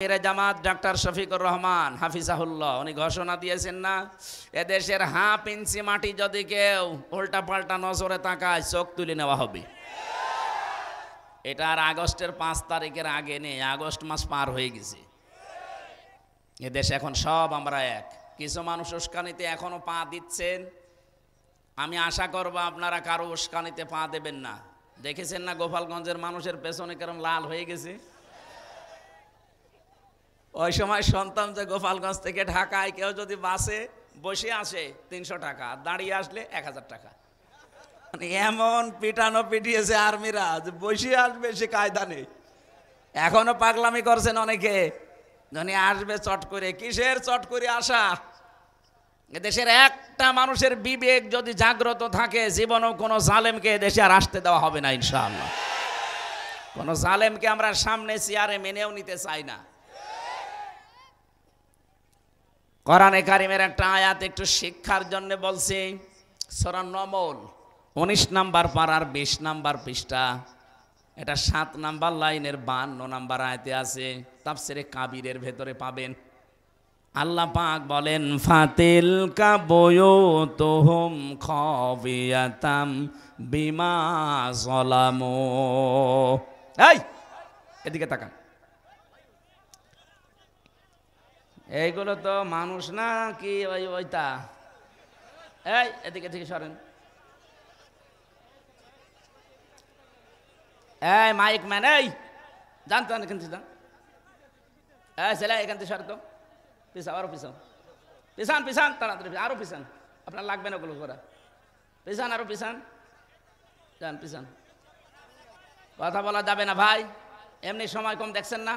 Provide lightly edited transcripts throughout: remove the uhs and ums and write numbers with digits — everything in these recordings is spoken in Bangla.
জামাত ডাক্তার শফিকুর রহমান হাফিজাহুল্লাহ উনি ঘোষণা দিয়েছেন না, এদেশের হাফ ইঞ্চি মাটি যদি কেউ উল্টা পাল্টা নজরে তাকায় চোখ তুলে নেওয়া হবে। এটা আর আগস্টের 5 তারিখের আগে নেই, আগস্ট মাস পার হয়ে গেছে। এদেশে এখন সব আমরা এক। কিছু মানুষ উস্কানিতে এখনো পা দিচ্ছেন, আমি আশা করব আপনারা কারো উস্কানিতে পা দেবেন না। দেখেছেন না গোপালগঞ্জের মানুষের পেছনে কেরম লাল হয়ে গেছে? ওই সময় শুনতাম যে গোপালগঞ্জ থেকে ঢাকায় কেউ যদি বাসে বসে আসে 300 টাকা, দাঁড়িয়ে আসলে 1000 টাকা। মানে এমন পিটানো পিটিয়েছে আর্মিরা যে বসে আসবে সে কায়দা নেই। এখনো পাগলামি করছেন অনেকে, যখন আসবে চট করে। কিসের চট করে আসা? এদেশের একটা মানুষের বিবেক যদি জাগ্রত থাকে, জীবনেও কোনো জালেমকে এদেশে আর আসতে দেওয়া হবে না ইনশাআল্লাহ। কোনো জালেমকে আমরা সামনে চেয়ারে মেনেও নিতে চাই না। কোরআনে কারিমের একটা আয়াত একটু শিক্ষার জন্য বলছি, সূরা নমল 19 নাম্বার পারার 20 নাম্বার পৃষ্ঠা, এটা 7 নাম্বার লাইনের 52 নাম্বার আয়াতে আছে, তাফসিরে কাবিরের ভেতরে পাবেন। আল্লাহ পাক বলেন, ফাতিল কা বুয়ুতুহুম খাবিয়াতাম বিমা যালামু। এই এদিকে তাকান, এইগুলো তো মানুষ না কি ওইটা? এই এদিকে থেকে সরেন। এই মাইক ম্যান, এই জানতো এখান থেকে যান। এই ছেলে এখান থেকে সরে তো, পিছাও, আরো পিছাও, পিছান পিছান, তাড়াতাড়ি আরো পিছান, আপনার লাগবে না ওগুলো করা। পিছান, আরো পিছান, যান পিছান। কথা বলা যাবে না ভাই, এমনি সময় কম, দেখছেন না?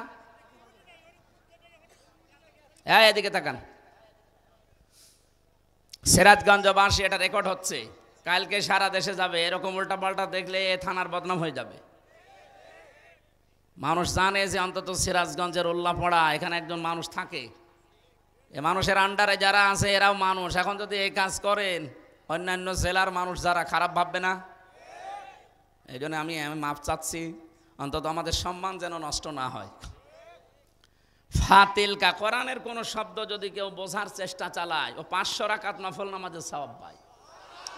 হ্যাঁ এদিকে তাকান। সিরাজগঞ্জবাসী, এটা রেকর্ড হচ্ছে, কালকে সারা দেশে যাবে। এরকম উল্টা পাল্টা দেখলে থানার বদনাম হয়ে যাবে। মানুষ জানে যে অন্তত সিরাজগঞ্জের উল্লাপড়া এখানে একজন মানুষ থাকে, এ মানুষের আন্ডারে যারা আছে এরাও মানুষ। এখন যদি এই কাজ করেন, অন্যান্য জেলার মানুষ যারা খারাপ ভাববে না? এই জন্য আমি মাপ চাচ্ছি, অন্তত আমাদের সম্মান যেন নষ্ট না হয়। ফাতিলকা, কোরআনের কোন শব্দ যদি কেউ বোঝার চেষ্টা চালায়, ও 500 রাকাত নফল নামাজের সওয়াব পায়।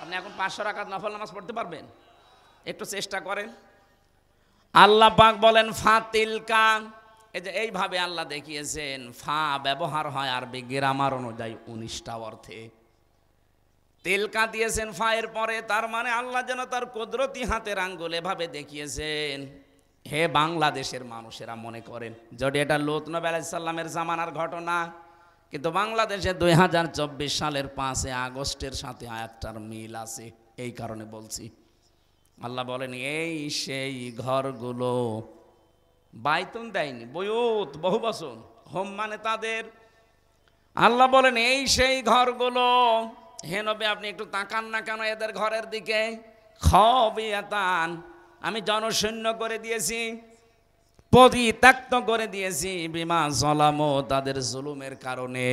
আপনি এখন 500 রাকাত নফল নামাজ পড়তে পারবেন? একটু চেষ্টা করেন। আল্লাহ পাক বলেন ফাতিলকা, এই যে এইভাবে আল্লাহ দেখিয়েছেন। ফা ব্যবহার হয় আরবি গ্রামার অনুযায়ী 19টা অর্থে। তিলকা দিয়েছেন ফা এর পরে, তার মানে আল্লাহ যেন তার কুদরতি হাতের আঙ্গুল এভাবে দেখিয়েছেন। হে বাংলাদেশের মানুষেরা মনে করেন যদি এটা লূত নবী আলাইহিস সালামের জামানার ঘটনা, কিন্তু বাংলাদেশে 2024 সালের 5 আগস্টের সাথে আয়াতটার মিল আছে। এই কারণে বলছি, আল্লাহ বলেন এই সেই ঘরগুলো, বাইতুন দেয়নি, বুয়ুত বহু বচন, হোম মানে তাদের। আল্লাহ বলেন এই সেই ঘরগুলো। হে নবী আপনি একটু তাকান না কেন এদের ঘরের দিকে? খাবিয়াতান, আমি জনশূন্য করে দিয়েছি, পরিত্যক্ত করে দিয়েছি, বিমা যালামু, তাদের জুলুমের কারণে।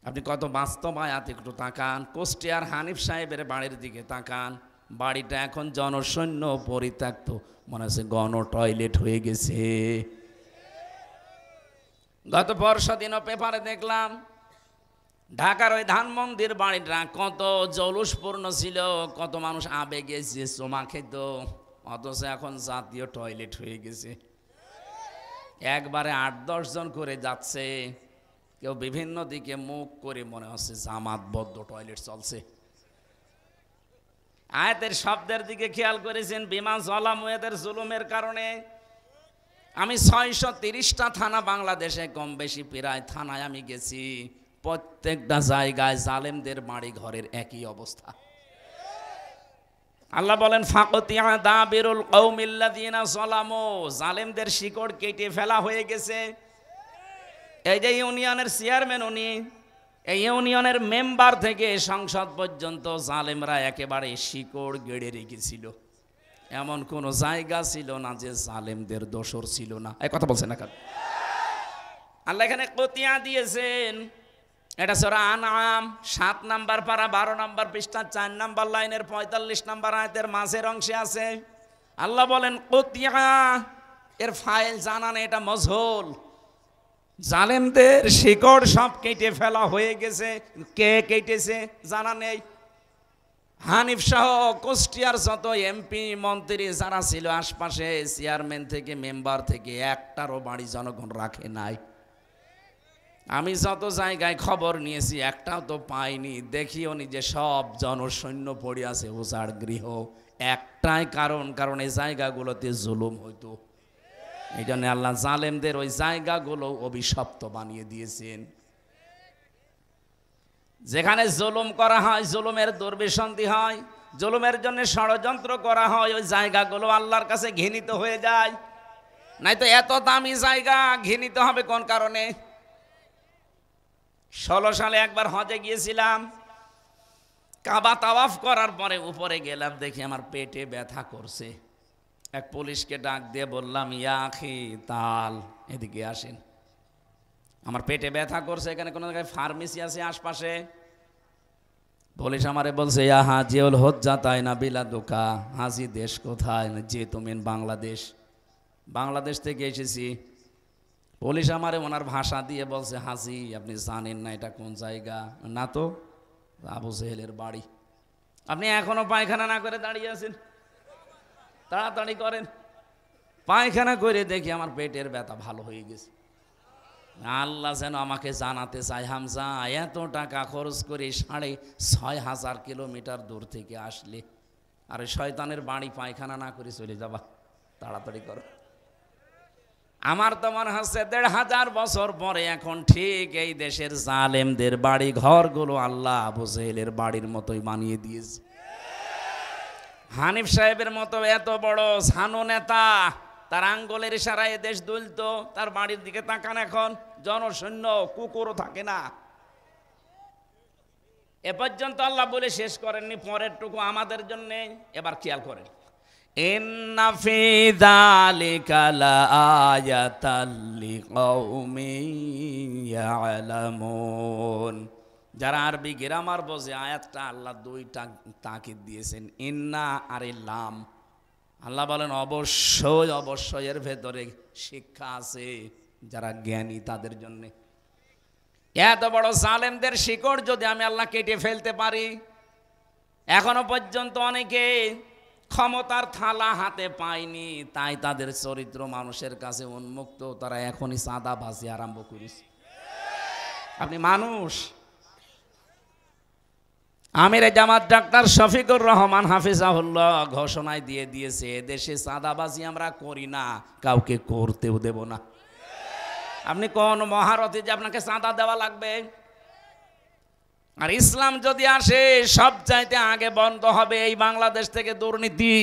আপনি কত বাস্তব আয়াত, একটু তাকান। কুষ্টিয়ার হানিফ সাহেবের বাড়ির দিকে তাকান, বাড়িটা এখন জনশূন্য, পরিত্যক্ত, মনে হচ্ছে গণ টয়লেট হয়ে গেছে। গত পরশু দিনও পেপারে দেখলাম ঢাকার ওই ধানমন্দির বাড়িটা কত জলুসপূর্ণ ছিল, কত মানুষ আবেগে যে চুমা খেত, অথচ এখন জাতীয় টয়লেট হয়ে গেছে। একবারে 8-10 জন করে যাচ্ছে, কেউ বিভিন্ন দিকে মুখ করে, মনে হচ্ছে জামাতবদ্ধ টয়লেট চলছে। আয়াতের শব্দের দিকে খেয়াল করেছেন, বিমা যালামু, এদের জুলুমের কারণে। আমি 630টা থানা বাংলাদেশে, কম বেশি প্রায় থানায় আমি গেছি, প্রত্যেকটা জায়গায় জালেমদের বাড়ি ঘরের একই অবস্থা। আল্লাহ বলেন ফাকতিয়া দাবিরুল কওমিল্লাযিনা যালামু, জালেমদের শিকড় কেটে ফেলা হয়ে গেছে। এই যে ইউনিয়নের চেয়ারম্যান, উনি এই ইউনিয়নের মেম্বার থেকে সংসদ পর্যন্ত জালেমরা একেবারে শিকড় গেড়ে রেখেছিল। এমন কোন জায়গা ছিল না যে জালেমদের দোসর ছিল না। এই কথা বলছেন না কেন? আল্লাহ এখানে কতিয়া দিয়েছেন। এটা সূরা আনআম 7 নাম্বার পারা 12 নাম্বার পৃষ্ঠা 4 নাম্বার লাইনের 45 নাম্বার আয়াতের মাঝের অংশে আছে। আল্লাহ বলেন কতিয়া, এর ফাইল জানা নেই, এটা মজহুল। জালেমদের শিকড় সব কেটে ফেলা হয়ে গেছে। কে কেটেছে জানা নেই। হানিফ শাহ কুষ্টিয়ার যত এমপি মন্ত্রী যারা ছিল আশপাশে, চেয়ারম্যান থেকে মেম্বার থেকে, একটারও বাড়ি জনগণ রাখে নাই। আমি যত জায়গায় খবর নিয়েছি একটাও তো পাইনি। দেখিও নি যে সব জনসৈন্য পড়ে আছে উজাড় গৃহ। একটাই কারণ এই জায়গাগুলোতে জুলুম হইতো। এই জন্য আল্লাহ জালেমদের ওই জায়গাগুলো অভিশপ্ত বানিয়ে দিয়েছেন। যেখানে জুলুম করা হয়, জুলুমের দুর্বিসন্ধি হয়, জুলুমের জন্য ষড়যন্ত্র করা হয়, ওই জায়গাগুলো আল্লাহর কাছে ঘৃণিত হয়ে যায়। নাই তো এত দামি জায়গা ঘৃণিত হবে কোন কারণে? 16 সালে একবার হজে গিয়েছিলাম। কাবা তাওয়াফ করার পরে উপরে গেলাম, দেখি আমার পেটে ব্যথা করছে। এক পুলিশকে ডাক দিয়ে বললাম, ইয়া আখি তাল, এদিকে আসেন, আমার পেটে ব্যথা করছে, এখানে কোনো জায়গায় ফার্মেসি আছে আশপাশে? পুলিশ আমারে বলছে, ইয়া হাজিউল হজ্জা তাই না বিলাদুকা, হাজি দেশ কোথায়? যে তুমি বাংলাদেশ। বাংলাদেশ থেকে এসেছি। পুলিশ আমারে ওনার ভাষা দিয়ে বলছে, হাজি আপনি জানেন না এটা কোন জায়গা? না তো, আবু জেহেলের বাড়ি। আপনি এখনো পায়খানা না করে দাঁড়িয়ে আছেন, তাড়াতাড়ি করেন। পায়খানা করে দেখি আমার পেটের ব্যথা ভালো হয়ে গেছে। আল্লাহ যেন আমাকে জানাতে চাই, হামজা এত টাকা খরচ করে 6,500 কিলোমিটার দূর থেকে আসলে, আর শয়তানের বাড়ি পায়খানা না করে চলে যাবা, তাড়াতাড়ি করো। আমার তো মনে হচ্ছে 1,500 বছর পরে এখন ঠিক এই দেশের জালেমদের বাড়ি ঘরগুলো আল্লাহ আবু জেহেলের বাড়ির মতোই বানিয়ে দিয়েছে। হানিফ সাহেবের মতো এত বড় ঝানু নেতা, তার আঙ্গুলের ইশারায় দেশ দুলতো। তার বাড়ির দিকে তাকান, এখন জনশূন্য, কুকুরও থাকে না। এ পর্যন্ত আল্লাহ বলে শেষ করেননি, পরের টুকু আমাদের জন্য। এবার খেয়াল করেন, ইন্না ফি যালিকা লাআয়াতাল লিকাউমিন ইয়ালামুন। যারা আরবি গ্রামার বোঝে, আয়াতটা আল্লাহ দুইটা তাকিদ দিয়েছেন, ইন্না আর লাম। আল্লাহ বলেন অবশ্যই অবশ্যই এর ভেতরে শিক্ষা আছে যারা জ্ঞানী তাদের জন্য। এত বড় জালেমদের শিকড় যদি আমি আল্লাহ কেটে ফেলতে পারি, এখনো পর্যন্ত অনেকে ক্ষমতার থালা হাতে পায়নি, তাই তাদের চরিত্র মানুষের কাছে উন্মুক্ত। তারা এখনই চাঁদাবাজি আরম্ভ করেছে। আপনি মানুষ। আমির জামাত ডাক্তার শফিকুর রহমান হাফিজাহুল্লাহ ঘোষণায় দিয়ে দিয়েছে, এদেশে চাঁদাবাজি আমরা করি না, কাউকে করতেও দেব না। আপনি কোন মহারথী যে আপনাকে চাঁদা দেওয়া লাগবে? আর ইসলাম যদি আসে, সব চাইতে আগে বন্ধ হবে এই বাংলাদেশ থেকে দুর্নীতি।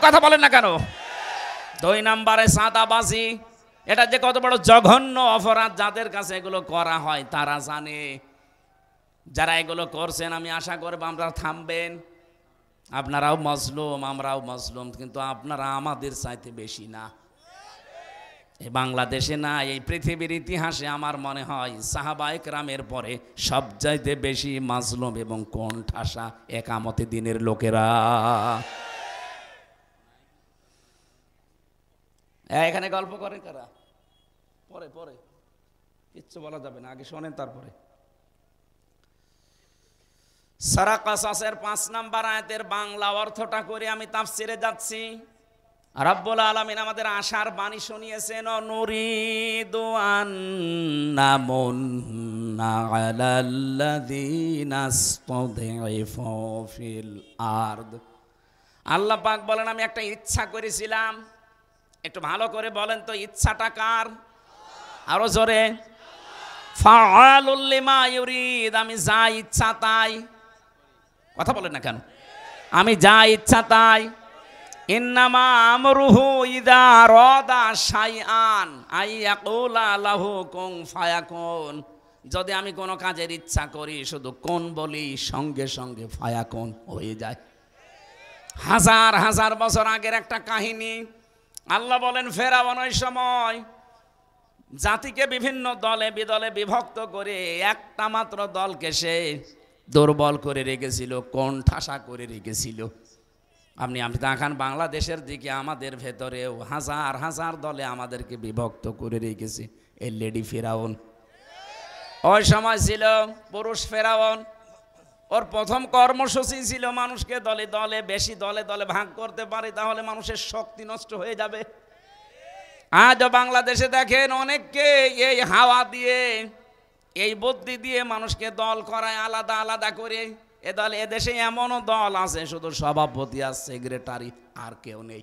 কথা বলেন না কেন? 2 নম্বরে চাঁদাবাজি। এটা যে কত বড় জঘন্য অপরাধ, যাদের কাছে এগুলো করা হয় তারা জানে। যারা এগুলো করছেন, আমি আশা করব আমরা থামবেন। আপনারাও মজলুম, আমরাও মজলুম, কিন্তু আপনারা আমাদের চাইতে বেশি না। এই বাংলাদেশে না, এই পৃথিবীর ইতিহাসে আমার মনে হয় সাহাবায়ে কেরামের পরে সবচাইতে বেশি মাজলুম এবং কোণঠাসা একামতে দিনের লোকেরা। এখানে গল্প করে কারা? পরে পরে কিচ্ছু বলা যাবে না, আগে শোনেন তারপরে। সূরা কাসাসের 5 নম্বর আয়াতের বাংলা অর্থটা করে আমি তাফসিরে যাচ্ছি। রব্বুল আলামিন আমাদের আশার বাণী শুনিয়েছেন, নুরিদু আন্নামুন্না আলাল্লাযীনা ইসতাদঈফু ফিল আরদ। আল্লাহ পাক বলেন, আমি একটা ইচ্ছা করেছিলাম। একটু ভালো করে বলেন তো, ইচ্ছাটা কার? আরো জোরে। ফাআলুল লিমা ইউরিদ, আমি যা ইচ্ছা তাই। কথা বলেন না কেন? আমি যা ইচ্ছা তাই। ইন্নামা আমরুহু ইযা আরাদা শাইআন আইয়াকুলা লাহু কুন ফায়াকুন। যদি আমি কোনো কাজের ইচ্ছা করি, শুধু কোন বলি, সঙ্গে সঙ্গে ফায়াকুন হয়ে যায়। হাজার হাজার বছর আগের একটা কাহিনী। আল্লাহ বলেন, ফেরাউন ওই সময় জাতিকে বিভিন্ন দলে বিদলে বিভক্ত করে একটা মাত্র দলকে সে দুর্বল করে রেখেছিল, কোণঠাসা করে রেখেছিল। আপনি তাকান বাংলাদেশের দিকে, আমাদের ভেতরেও হাজার হাজার দলে আমাদেরকে বিভক্ত করে রেখেছে এই লেডি ফেরাউন। ওই সময় ছিল পুরুষ ফেরাউন, ওর প্রথম কর্মসূচি ছিল মানুষকে দলে দলে, বেশি দলে দলে ভাগ করতে পারে তাহলে মানুষের শক্তি নষ্ট হয়ে যাবে। আজও বাংলাদেশে দেখেন অনেককে এই হাওয়া দিয়ে, এই বুদ্ধি দিয়ে মানুষকে দল করায় আলাদা আলাদা করে। এ দলে এদেশে এমনও দল আছে শুধু সভাপতি আর সেক্রেটারি, আর কেউ নেই।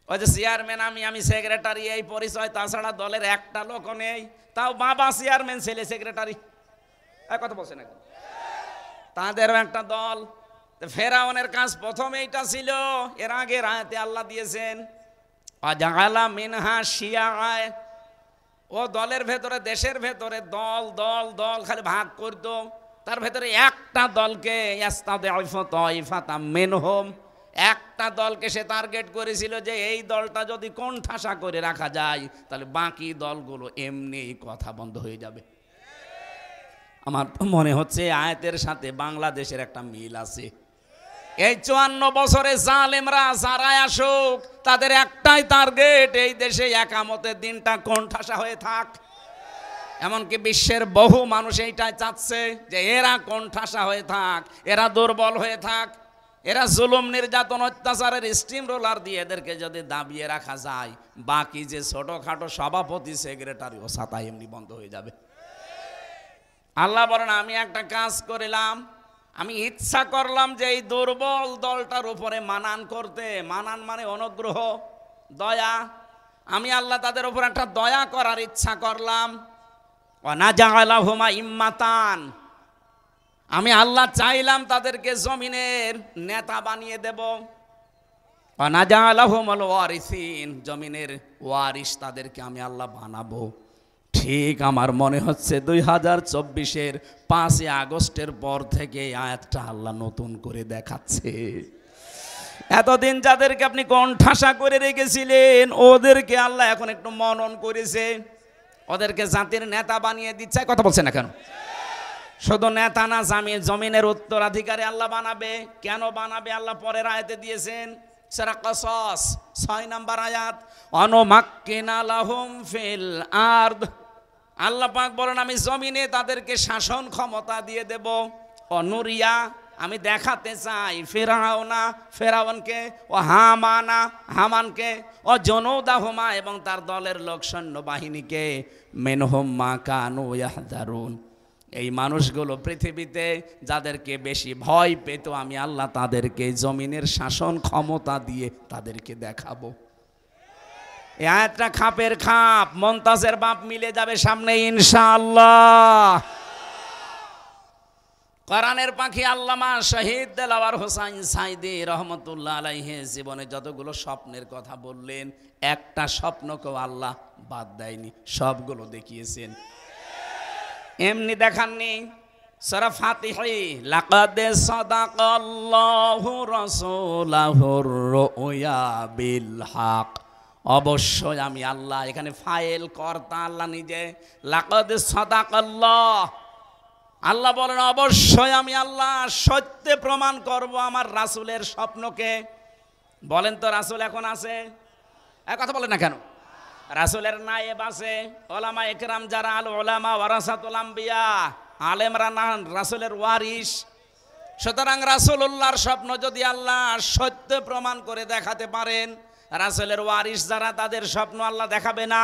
ওই যে চেয়ারম্যান, আমি সেক্রেটারি, এই পরিচয়, তাছাড়া দলের একটা লোকও নেই। তাও বাবা চেয়ারম্যান, ছেলে সেক্রেটারি, কথা বলছে না, তাদেরও একটা দল। ফেরাউনের কাজ প্রথম এইটা ছিল। এর আগের আয়াতে আল্লাহ দিয়েছেন আজালা মিনহা শিয়াআ, ও দলের ভেতরে, দেশের ভেতরে দল দল দল খালি ভাগ করত। তার ভেতরে একটা দলকে একটা দলকে সে টার্গেট করেছিল যে এই দলটা যদি কোণঠাসা করে রাখা যায় তাহলে বাকি দলগুলো এমনি কথা বন্ধ হয়ে যাবে। আমার তো মনে হচ্ছে আয়াতের সাথে বাংলাদেশের একটা মিল আছে। এই 54 বছরে জালেমরা যারাই আসুক তাদের একটাই টার্গেট, এই দেশে একামতের দিনটা কোণঠাসা হয়ে থাক। এমনকি বিশ্বের বহু মানুষ এইটাই চাচ্ছে যে এরা কোণঠাসা হয়ে থাক, এরা দুর্বল হয়ে থাক, এরা জুলুম নির্যাতন অত্যাচারের স্টিম রোলার দিয়ে এদেরকে যদি দাবিয়ে রাখা যায়, বাকি যে ছোটখাটো সভাপতি সেক্রেটারি ও ছাতা এমনি বন্ধ হয়ে যাবে। আল্লাহ বলেন আমি একটা কাজ করিলাম, আমি ইচ্ছা করলাম যে এই দুর্বল দলটার উপরে মানান করতে। মানান মানে অনুগ্রহ, দয়া। আমি আল্লাহ তাদের উপর একটা দয়া করার ইচ্ছা করলাম। ওয়ানাজালাহুমা ইম্মাতান, আমি আল্লাহ চাইলাম তাদেরকে জমিনের নেতা বানিয়ে দেব। ওয়ানাজালাহুমুল ওয়ারিসিন, জমিনের ওয়ারিস তাদেরকে আমি আল্লাহ বানাবো। ঠিক আমার মনে হচ্ছে 2024-এর 5 আগস্টের পর থেকে আয়াতটা আল্লাহ নতুন করে দেখাচ্ছে। এতদিন যাদেরকে আপনি কোণঠাসা করে রেখেছিলেন ওদেরকে আল্লাহ এখন একটু মনন করেছে, ওদেরকে জাতির নেতা বানিয়ে দিচ্ছে। কথা বলছে না কেন? শুধু নেতা না, জমিনের উত্তরাধিকারী আল্লাহ বানাবে। কেন বানাবে আল্লাহ পরের আয়াতে দিয়েছেন, সূরা কসস 6 নম্বর আয়াত, অনুমাক্কিনা লাহুম ফিল আরদ। আল্লাহ পাক বলেন আমি জমিনে তাদেরকে শাসন ক্ষমতা দিয়ে দেব। অনুরিয়া, আমি দেখাতে চাই ফেরাউনা, ফেরাউনকে, ও হামানা, হামানকে, ও জনৌদাহুমা, এবং তার দলের লোক সৈন্য বাহিনীকে, মিনহুম মা কানু ইয়াহযারুন, এই মানুষগুলো পৃথিবীতে যাদেরকে বেশি ভয় পেত আমি আল্লাহ তাদেরকে জমিনের শাসন ক্ষমতা দিয়ে তাদেরকে দেখাবো। এই আয়াতটা খাপের খাপ, মমতাজের বাপ মিলে যাবে সামনে ইনশাআল্লাহ। কোরআনের পাখি আল্লামা শহীদ দেলাওয়ার হোসাইন সাইদি রহমতুল্লাহ আলাইহি জীবনে যতগুলো স্বপ্নের কথা বললেন, একটা স্বপ্নকেও আল্লাহ বাদ দেয়নি, সবগুলো দেখিয়েছেন। এমনি দেখাননি। সূরা ফাতিহা, লাকাদ সাদাকাল্লাহু রাসূলাহুর রুয়া বিল হক, অবশ্যই আমি আল্লাহ, এখানে ফাইল কর্তা আল্লাহ নিজে। লাকাদ সাদাকাল্লাহ, আল্লাহ বলেন অবশ্যই আমি আল্লাহ সত্যে প্রমাণ করব আমার রাসূলের স্বপ্নকে। বলেন তো রাসূল এখন আছে? কথা বলেন না কেন? রাসূলের নায়েব আছে, ওলামা একরাম যারা, আল ওলামা ওয়ারাসাতুল আম্বিয়া, আলেমরা না রাসূলের ওয়ারিস। সুতরাং রাসূলুল্লাহর স্বপ্ন যদি আল্লাহ সত্য প্রমাণ করে দেখাতে পারেন, রাসূলের ওয়ারিস যারা তাদের স্বপ্ন আল্লাহ দেখাবে না?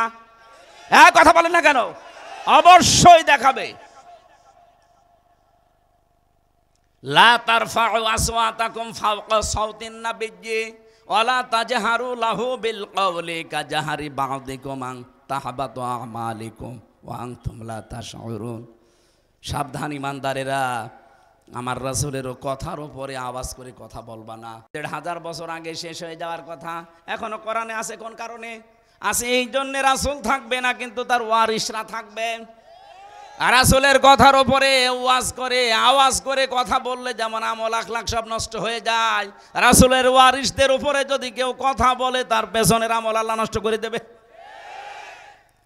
কথা বলেন না কেন? অবশ্যই দেখাবে। লা তারফাউ আসওয়াতাকুম ফাওকা সাউতিন নাবিয়্যি ওয়ালা তাজহারু লাহু বিল কওলি কাজহারি বা'দিকুম আন তাহবাতু আমালিকুম ওয়া আনতুম লা তাশউরুন। সাবধান ইমানদারেরা, আমার রাসূলের কথার উপরে আওয়াজ করে কথা বলবা না। 1500 বছর আগে শেষ হয়ে যাওয়ার কথা এখনো কোরআনে আছে। কোন কারণে আছে? এই জন্য রাসূল থাকবে না, কিন্তু তার ওয়ারিসরা থাকবে। আর রাসূলের কথার উপরে আওয়াজ করে কথা বললে যেমন আমল আখলাক সব নষ্ট হয়ে যায়, রাসূলের ওয়ারিসদের উপরে যদি কেউ কথা বলে তার পেছনের আমল আল্লাহ নষ্ট করে দেবে।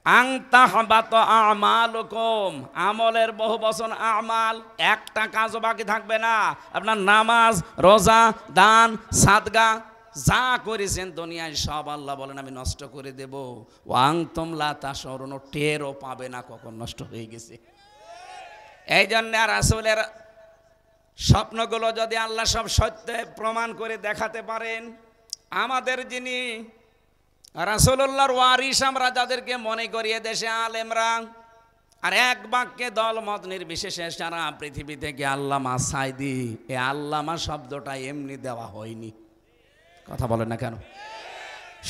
আংতাহবাত আমালুকুম, আমলের বহু বচন আমাল, একটা কাজও বাকি থাকবে না। আপনার নামাজ, রোজা, দান, সাদগা যা করেছেন দুনিয়ায় সব আল্লাহ বলেন আমি নষ্ট করে দেব। ওয়াংতুম লা তাশউরুন, টেরও পাবে না কখন নষ্ট হয়ে গেছে। এই জন্য রাসূলের স্বপ্নগুলো যদি আল্লাহ সব সত্যে প্রমাণ করে দেখাতে পারেন, আমাদের যিনি রাসূলুল্লাহর ওয়ারিস আমরা যাদেরকে মনে করি দেশে আলেমরা, আর এক বাক্যে দল মত নির্বিশেষে সারা পৃথিবী থেকে আল্লামা সাইদি, এই আল্লামা শব্দটা এমনি দেওয়া হয়নি। কথা বলেন না কেন?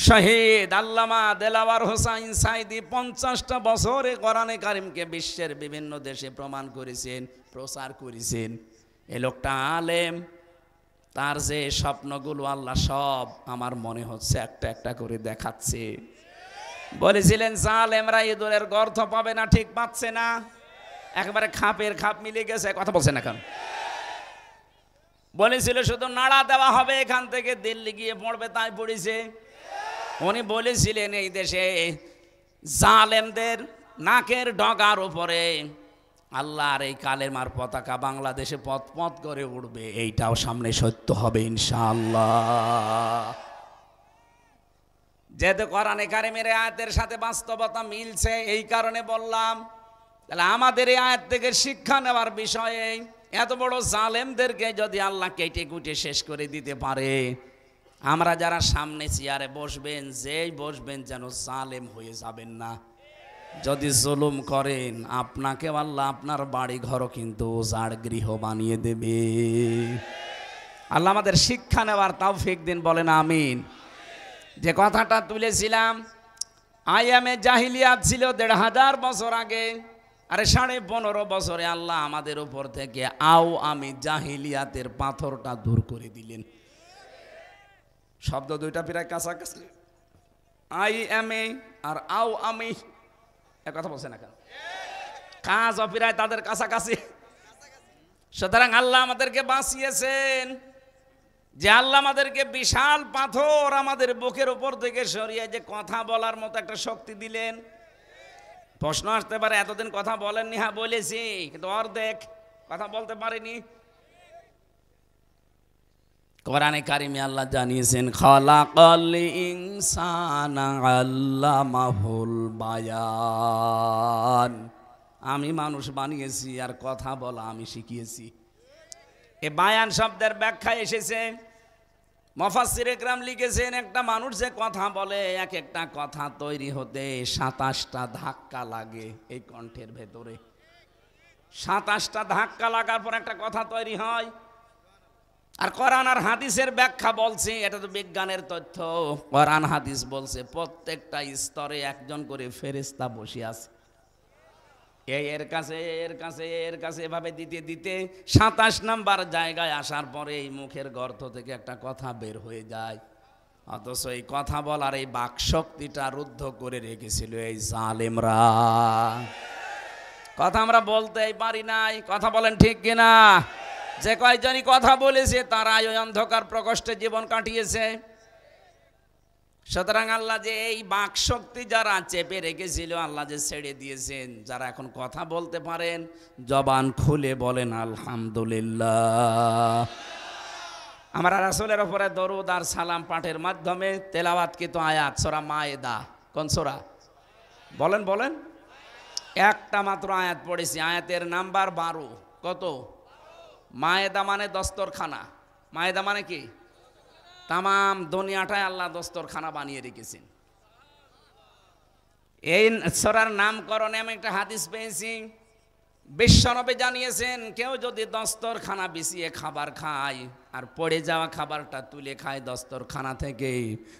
শহীদ আল্লামা দেলাওয়ার হোসাইন সাইদি 50টা বছরে কোরআনে কারিমকে বিশ্বের বিভিন্ন দেশে প্রমাণ করেছেন, প্রচার করেছেন। এ লোকটা আলেম, তার যে স্বপ্নগুলো আল্লাহ সব আমার মনে হচ্ছে একটা একটা করে দেখাচ্ছে। বলেছিলেন জালেমরা ইঁদুরের গর্ত পাবে না, ঠিক পাচ্ছে না, একেবারে খাপের খাপ মিলে গেছে। কথা বলছে না কেন? বলেছিল শুধু নাড়া দেওয়া হবে, এখান থেকে দিল্লি গিয়ে পড়বে, তাই পড়েছে। উনি বলেছিলেন এই দেশে জালেমদের নাকের ডগার উপরে আল্লাহর এই কালেমার পতাকা বাংলাদেশে পথ পথ করে উঠবে, এইটাও সামনে সত্য হবে ইনশাআল্লাহ। যেহেতু কোরআনে কারিমের আয়াতের সাথে বাস্তবতা মিলছে, এই কারণে বললাম। তাহলে আমাদের এই আয়াত থেকে শিক্ষা নেওয়ার বিষয়ে, এত বড় জালেমদেরকে যদি আল্লাহ কেটে কুটে শেষ করে দিতে পারে, আমরা যারা সামনে চেয়ারে বসবেন, যেই বসবেন যেন জালেম হয়ে যাবেন না। যদি জুলুম করেন আপনাকে আল্লাহ আপনার বাড়ি ঘরও কিন্তু উজাড় গৃহ বানিয়ে দেবে। আল্লাহ আমাদের শিক্ষা নেওয়ার তৌফিক দিন, বলেন আমিন। যে কথাটা তুলেছিলাম, আয়ামে জাহিলিয়াত ছিল 1500 বছর আগে, আরে 15.5 বছরে আল্লাহ আমাদের উপর থেকে আমি জাহিলিয়াতের পাথরটা দূর করে দিলেন। শব্দ দুইটা প্রায় কাছাকাছি, আইএমএ আর আমি, এক কথা বলছে না কেন? কাজ অপিরায় তাদের কাছাকাছি। সুতরাং আল্লাহ আমাদেরকে বাঁচিয়েছেন, যে আল্লাহ আমাদেরকে বিশাল পাথর আমাদের বুকের উপর থেকে সরিয়ে যে কথা বলার মতো একটা শক্তি দিলেন। প্রশ্ন আসতে পারে এতদিন কথা বলেননি। হ্যাঁ বলেছি, কিন্তু অর্ধেক কথা বলতে পারিনি। কোরআনে কারিমে আল্লাহ জানিয়েছেন খালাকাল ইনসানা আল্লামাহুল বায়ান, আমি মানুষ বানিয়েছি আর কথা বলা আমি শিখিয়েছি। এ বায়ান শব্দের ব্যাখ্যা এসেছে, মুফাসসিরে কেরাম লিখেছেন একটা মানুষ যে কথা বলে, এক একটা কথা তৈরি হতে 27টা ধাক্কা লাগে এই কণ্ঠের ভেতরে। 27টা ধাক্কা লাগার পর একটা কথা তৈরি হয়। আর কোরআন আর হাদিসের ব্যাখ্যা বলছে, এটা তো বিজ্ঞানের তথ্য, কোরআন হাদিস বলছে প্রত্যেকটা স্তরে একজন করে ফেরেশতা বসে আছে। এর কাছে এর কাছে এর কাছে এভাবে দিতে দিতে 27 নাম্বার জায়গায় আসার পরে এই মুখের গর্ত থেকে একটা কথা বের হয়ে যায়। অথচ এই কথা বলার এই বাক শক্তিটা রুদ্ধ করে রেখেছিল এই জালেমরা। কথা আমরা বলতেই পারি নাই। কথা বলেন ঠিক কিনা? যে কয়জনই কথা বলেছে তারা ওই অন্ধকার প্রকোষ্ঠে জীবন কাটিয়েছে। সুতরাং আল্লাহ যে এই বাক শক্তি যারা চেপে রেখেছিল আল্লাহ যে ছেড়ে দিয়েছেন, যারা এখন কথা বলতে পারেন, জবান খুলে বলেন আলহামদুলিল্লাহ। আমরা রাসূলের উপরে দরুদ আর সালাম পাঠের মাধ্যমে তেলাওয়াতকৃত আয়াত সূরা মায়েদা, কোন সূরা বলেন বলেন? একটা মাত্র আয়াত পড়েছি, আয়াতের নাম্বার 12। কত? মায়েদা মানে দস্তরখানা। মায়েদা মানে কি? তামাম দুনিয়াটাই আল্লাহ দস্তরখানা বানিয়ে রেখেছেন। এই সূরার নামকরণে আমি একটা হাদিস পেয়েছি, বিশ্বনবী জানিয়েছেন কেউ যদি দস্তরখানা বিছিয়ে খাবার খায় আর পড়ে যাওয়া খাবারটা তুলে খায় দস্তরখানা থেকে,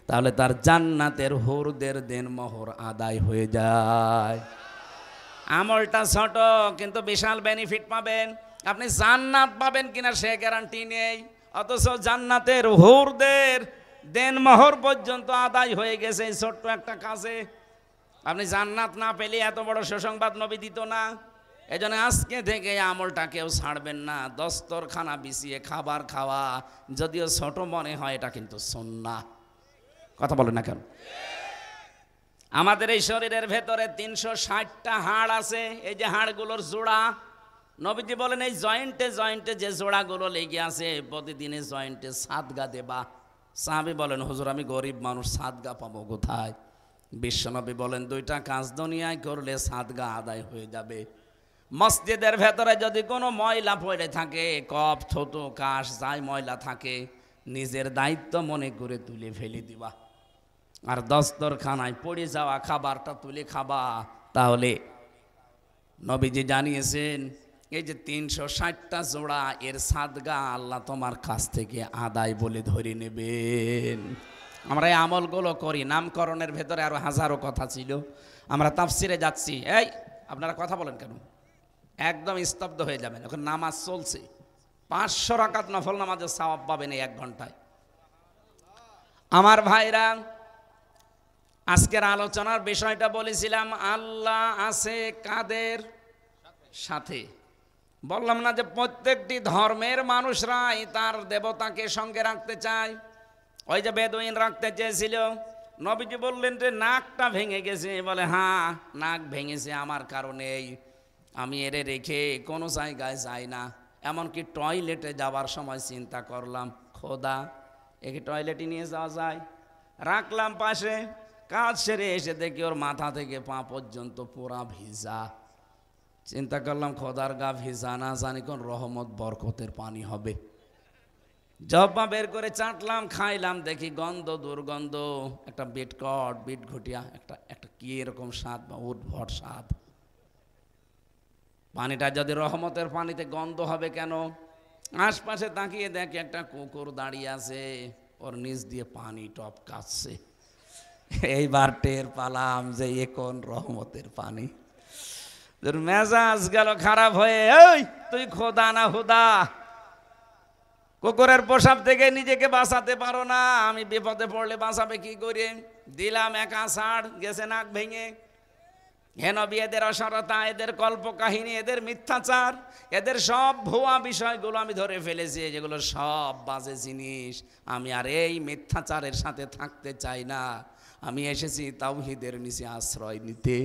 তাহলে তার জান্নাতের হুরদের দেনমোহর আদায় হয়ে যায়। আমলটা ছোট কিন্তু বিশাল বেনিফিট পাবেন। আপনি জান্নাত পাবেন কিনা সে গ্যারান্টি নেই, অথচ জান্নাতের হুরদের দেনমোহর পর্যন্ত আদায় হয়ে গেছে এই ছোট্ট একটা কাজে। আপনি জান্নাত না পেলে এত বড় সুসংবাদ নবী দিত না। এজন্য আজকে থেকে আমলটা কেউ ছাড়বেন না। দস্তরখানা বিছিয়ে খাবার খাওয়া যদিও ছোট মনে হয়, এটা কিন্তু সুন্নাহ। কথা বলেন না কেন? আমাদের এই শরীরের ভেতরে 360টা হাড় আছে। এই যে হাড়গুলোর জোড়া, নবীজি বলেন এই জয়েন্টে জয়েন্টে যে জোড়াগুলো লেগে আছে প্রতিদিনে জয়েন্টে সাদগা দেবা। সাহাবী বলেন হুজুর আমি গরিব মানুষ, সাদগা পাবো কোথায়? বিশ্বনবী বলেন 2টা কাজ দুনিয়ায় করলে সাদগা আদায় হয়ে যাবে। মসজিদের ভেতরে যদি কোনো ময়লা পড়ে থাকে, কপ থুতু কাশ যাই ময়লা থাকে, নিজের দায়িত্ব মনে করে তুলে ফেলে দিবা। আর দস্তরখানায় পড়ে যাওয়া খাবারটা তুলে খাবা। তাহলে নবীজি জানিয়েছেন এই যে 360টা জোড়া এর সাদগা আল্লাহ তোমার কাছ থেকে আদায় বলে ধরে নেবেন। আমরা এই আমলগুলো করি। নামকরণের ভেতরে আরো হাজারো কথা ছিল। আমরা তাফসিরে যাচ্ছি। এই আপনারা কথা বলেন কেন? একদম স্তব্ধ হয়ে যাবেন। এখন নামাজ চলছে, 500 রাকাত নফল নামাজের সওয়াব পাবেন এই 1 ঘন্টায়। আমার ভাইরা, আজকের আলোচনার বিষয়টা বলেছিলাম আল্লাহ আছে কাদের সাথে। বললাম না যে প্রত্যেকটি ধর্মের মানুষরাই তার দেবতাকে সঙ্গে রাখতে চায়। ওই যে বেদুইন রাখতে চেয়েছিল, নবীজি বললেন যে নাকটা ভেঙে গেছে, বলে হ্যাঁ নাক ভেঙেছে আমার কারণেই, আমি এরে রেখে কোনো জায়গায় যাই না। এমনকি টয়লেটে যাওয়ার সময় চিন্তা করলাম খোদা একে টয়লেটে নিয়ে যাওয়া যায়, রাখলাম পাশে। কাজ সেরে এসে দেখি ওর মাথা থেকে পা পর্যন্ত পুরা ভিজা। চিন্তা করলাম খোদার গা ভিজা, না জানি কোন রহমত বরকতের পানি হবে। জব্বা বের করে চাটলাম, খাইলাম, দেখি গন্ধ দুর্গন্ধ, একটা বিটকট বিট ঘটিয়া একটা কি এরকম স্বাদ বা উদ্ভট স্বাদ। পানিটা যদি রহমতের পানিতে গন্ধ হবে কেন? আশপাশে তাকিয়ে দেখি একটা কুকুর দাঁড়িয়ে আছে, ওর নিচ দিয়ে পানি টপকাচ্ছে। এইবার টের পালাম যে এ কোন রহমতের পানি। মেজাজ গেল খারাপ হয়ে, এই তুই খোদা না হুদা? কুকুরের পোশাক থেকে নিজেকে বাঁচাতে পারো না, আমি বিপদে পড়লে বাঁচাবে কি করে? দিলাম এক আষাঢ়, গেছে নাক ভেঙে। হেনবি এদের অসারতা, এদের কল্প কাহিনী, এদের মিথ্যাচার, এদের সব ভুয়া বিষয়গুলো আমি ধরে ফেলেছি, যেগুলো সব বাজে জিনিস। আমি আর এই মিথ্যাচারের সাথে থাকতে চাই না। আমি এসেছি তাওহীদের নিচে আশ্রয় নিতে।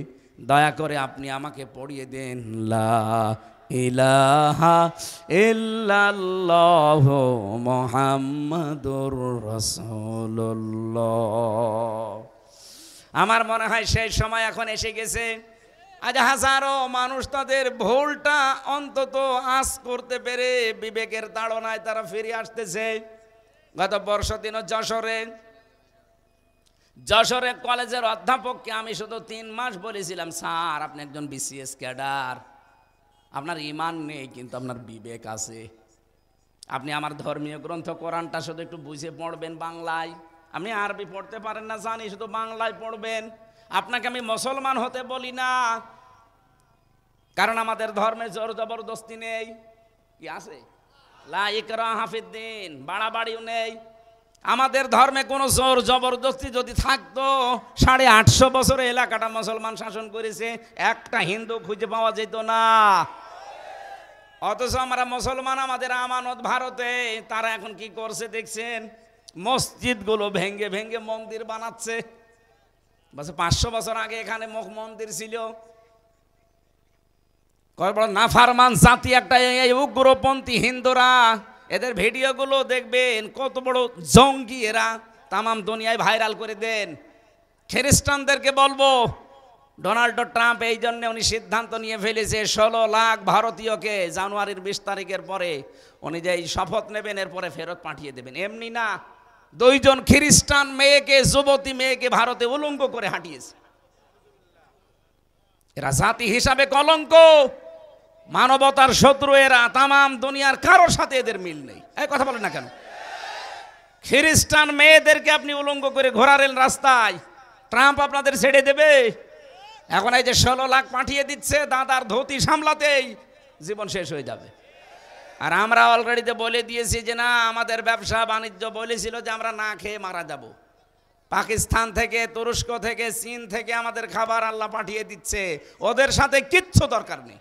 দয়া করে আপনি আমাকে পড়িয়ে দেন লা ইলাহা ইল্লাল্লাহু মুহাম্মাদুর রাসূলুল্লাহ। আমার মনে হয় সেই সময় এখন এসে গেছে। আজ হাজারো মানুষ তাদের ভুলটা অন্তত আঁচ করতে পেরে বিবেকের তাড়নায় তারা ফিরে আসতেছে। গত বর্ষদিনও যশোরে কলেজের অধ্যাপককে আমি শুধু 3 মাস বলেছিলাম, স্যার আপনি একজন বিসিএস ক্যাডার, আপনার ঈমান নেই কিন্তু আপনার বিবেক আছে। আপনি আমার ধর্মীয় গ্রন্থ কোরআনটা শুধু একটু বুঝে পড়বেন বাংলায়। আপনি আরবি পড়তে পারেন না জানি, শুধু বাংলায় পড়বেন। আপনাকে আমি মুসলমান হতে বলি না, কারণ আমাদের ধর্মে জোর জবরদস্তি নেই। কি আছে? লা ইকরাহা ফিদ্দিন, বাড়াবাড়িও নেই। আমাদের ধর্মে কোনো জোর জবরদস্তি যদি থাকতো, 850 বছরে এলাকাটা মুসলমান শাসন করেছে, একটা হিন্দু খুঁজে পাওয়া যেত না। অথচ আমরা মুসলমান, আমাদের আমানত ভারতে। তারা এখন কি করছে দেখছেন? মসজিদগুলো ভেঙ্গে ভেঙ্গে মন্দির বানাচ্ছে। বলছে 500 বছর আগে এখানে মন্দির ছিল। কয় বড় নাফারমান জাতি একটা এই উগ্রপন্থী হিন্দুরা। এদের ভিডিওগুলো দেখবেন, কত বড় জঙ্গি এরা, তামাম দুনিয়ায় ভাইরাল করে দেন। খ্রিস্টানদেরকে বলবো, ডোনাল্ড ট্রাম্প এই জন্য উনি সিদ্ধান্ত নিয়ে ফেলেছে 16 লাখ ভারতীয়কে জানুয়ারির 20 তারিখের পরে উনি যে শপথ নেবেন এরপরে ফেরত পাঠিয়ে দেবেন। এমনি না, 2 জন খ্রিস্টান মেয়েকে, যুবতী মেয়েকে ভারতে উলঙ্গ করে হাঁটিয়েছে। এরা জাতি হিসাবে কলঙ্ক, মানবতার শত্রু এরা। তামাম দুনিয়ার কারোর সাথে এদের মিল নেই। এই কথা বলেন না কেন? খ্রিস্টান মেয়েদেরকে আপনি উলঙ্গ করে ঘোরালেন রাস্তায়, ট্রাম্প আপনাদের ছেড়ে দেবে? এখন এই যে 16 লাখ পাঠিয়ে দিচ্ছে, দাদার ধুতি সামলাতেই জীবন শেষ হয়ে যাবে। আর আমরা অলরেডি বলে দিয়েছি যে না, আমাদের ব্যবসা বাণিজ্য বলেছিল যে আমরা না খেয়ে মারা যাব। পাকিস্তান থেকে, তুরস্ক থেকে, চীন থেকে আমাদের খাবার আল্লাহ পাঠিয়ে দিচ্ছে, ওদের সাথে কিচ্ছু দরকার নেই।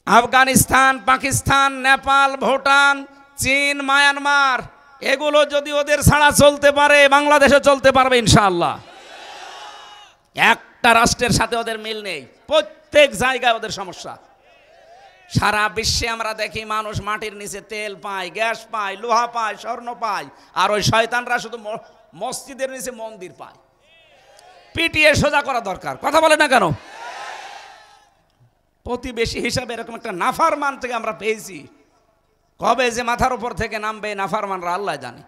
আফগানিস্তান, পাকিস্তান, নেপাল, ভুটান, চীন, মায়ানমার এগুলো যদি ওদের ছাড়া চলতে পারে, বাংলাদেশে চলতে পারবে ইনশাআল্লাহ। একটা রাষ্ট্রের সাথে ওদের মিল নেই, প্রত্যেক জায়গায় ওদের সমস্যা। সারা বিশ্বে আমরা দেখি মানুষ মাটির নিচে তেল পায়, গ্যাস পায়, লোহা পায়, স্বর্ণ পায়, আর ওই শয়তানরা শুধু মসজিদের নিচে মন্দির পায়। পিটিয়ে সোজা করা দরকার, কথা বলে না কেন? প্রতিবেশী হিসাবে এরকম একটা নাফারমান থেকে আমরা পেয়েছি, কবে যে মাথার উপর থেকে নামবে নাফারমানরা আল্লাহ জানে।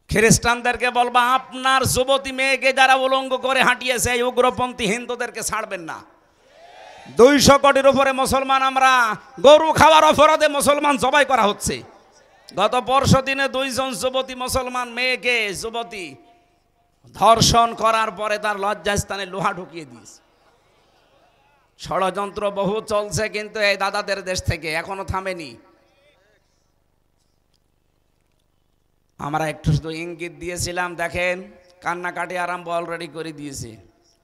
খ্রিস্টানদেরকে বলবা আপনার যুবতী মেয়েকে যারা উলঙ্গ করে হাঁটিয়েছে এই উগ্রপন্থী হিন্দুদেরকে ছাড়বেন না। 200 কোটির উপরে মুসলমান, আমরা গরু খাওয়ার অপরাধে মুসলমান জবাই করা হচ্ছে। গত পরশু দিনে 2 জন যুবতী মুসলমান মেয়েকে যুবতী ধর্ষণ করার পরে তার লজ্জাস্থানে লোহা ঢুকিয়ে দিয়েছে। ষড়যন্ত্র বহু চলছে, কিন্তু এই দাদাদের দেশ থেকে এখনো থামেনি। আমরা একটু শুধু ইঙ্গিত দিয়েছিলাম, দেখেন কান্নাকাটি আরম্ভ অলরেডি করে দিয়েছে।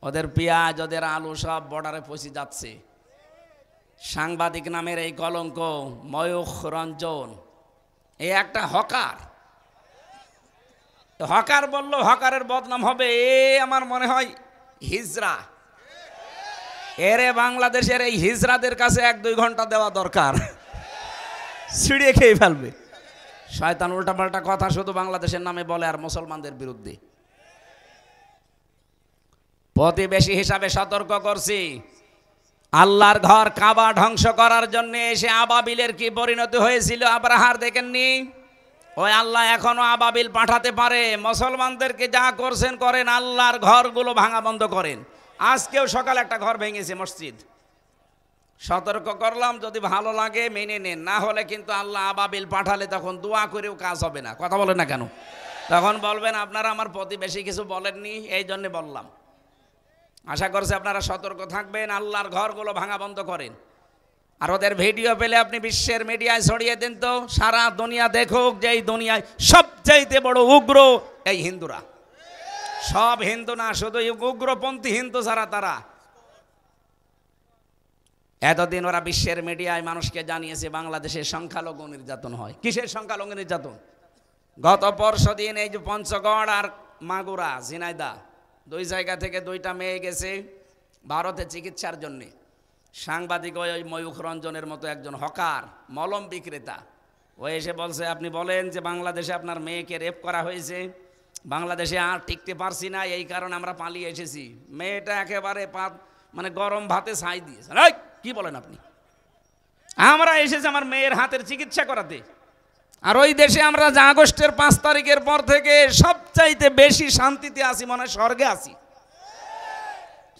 ওদের পেঁয়াজ, ওদের আলু সব বর্ডারে পৌঁছে যাচ্ছে। সাংবাদিক নামের এই কলঙ্ক ময়ূখ রঞ্জন, এই একটা হকার, হকার বললো হকারের বদনাম হবে, এ আমার মনে হয় হিজড়া। এরে বাংলাদেশের এই হিজড়াদের কাছে 1-2 ঘন্টা দেওয়া দরকার, ছিঁড়িয়ে খেয়ে ফেলবে। শয়তান উল্টাপাল্টা কথা শুধু বাংলাদেশের নামে বলে আর মুসলমানদের বিরুদ্ধে। প্রতিবেশী হিসাবে সতর্ক করছি, আল্লাহর ঘর কাবা ধ্বংস করার জন্য এসে আবাবিলের কি পরিণতি হয়েছিল আব্রাহার দেখেননি? ওই আল্লাহ এখনো আবাবিল পাঠাতে পারে। মুসলমানদেরকে যা করছেন করেন, আল্লাহর ঘরগুলো ভাঙা বন্ধ করেন। আজকেও সকালে একটা ঘর ভেঙেছে মসজিদ। সতর্ক করলাম, যদি ভালো লাগে মেনে নেন, না হলে কিন্তু আল্লাহ আবাবিল পাঠালে তখন দোয়া করেও কাজ হবে না। কথা বলেন না কেন? তখন বলবেন আপনারা আমার প্রতিবেশী কিছু বলেননি, এই জন্যে বললাম। আশা করছি আপনারা সতর্ক থাকবেন, আল্লাহর ঘরগুলো ভাঙা বন্ধ করেন। আর ওদের ভিডিও পেলে আপনি বিশ্বের মিডিয়ায় ছড়িয়ে দেন, তো সারা দুনিয়া দেখুক যে এই দুনিয়ায় সবচাইতে বড় উগ্র এই হিন্দুরা। সব হিন্দু না, শুধু উগ্রপন্থী হিন্দু যারা, তারা। এতদিন ওরা বিশ্বের মিডিয়ায় মানুষকে জানিয়েছে বাংলাদেশে সংখ্যালঘু নির্যাতন হয়। কিসের সংখ্যালঘু নির্যাতন? গত পরশু দিন এই যে পঞ্চগড় আর মাগুরা, ঝিনাইদহ, 2 জায়গা থেকে 2টা মেয়ে গেছে ভারতে চিকিৎসার জন্যে। সাংবাদিক ওই ময়ূখ রঞ্জনের মতো একজন হকার, মলম বিক্রেতা, ও এসে বলছে আপনি বলেন যে বাংলাদেশে আপনার মেয়েকে রেপ করা হয়েছে, বাংলাদেশে আর টিকতে পারছি না, এই কারণে আমরা পালিয়ে এসেছি। মেয়েটা একেবারে মানে গরম ভাতে ছাই দিয়েছে। কি বলেন আপনি? আমরা এসেছি আমার মেয়ের হাতের চিকিৎসা করাতে। আর ওই দেশে আমরা যে আগস্টের 5 তারিখের পর থেকে সবচাইতে বেশি শান্তিতে আছি, মনে হয় স্বর্গে আছি।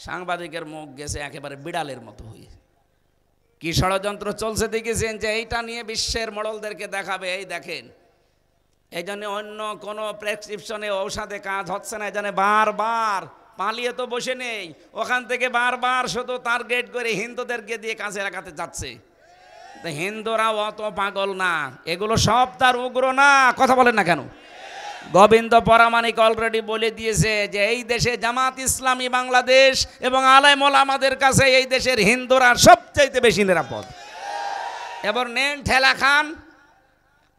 সাংবাদিকের মুখ গেছে একেবারে বিড়ালের মতো হয়ে। কি ষড়যন্ত্র চলছে দেখেছেন, যে এইটা নিয়ে বিশ্বের মোড়লদেরকে দেখাবে, এই দেখেন। এই জন্য অন্য কোনো প্রেসক্রিপশনে ঔষধে কাজ হচ্ছে না, এই জন্য বারবার পালিয়ে তো বসে নেই, ওখান থেকে বারবার শুধু টার্গেট করে হিন্দুদেরকে দিয়ে কাজে লাগাতে যাচ্ছে। হিন্দুরাও অত পাগল না, এগুলো সব তার উগ্র না। কথা বলেন না কেন? গোবিন্দ পরামানিক অলরেডি বলে দিয়েছে যে এই দেশে জামাত ইসলামী বাংলাদেশ এবং আলেম ওলামাদের কাছে এই দেশের হিন্দুরা সবচাইতে বেশি নিরাপদ। এবার নেন ঠেলা খান,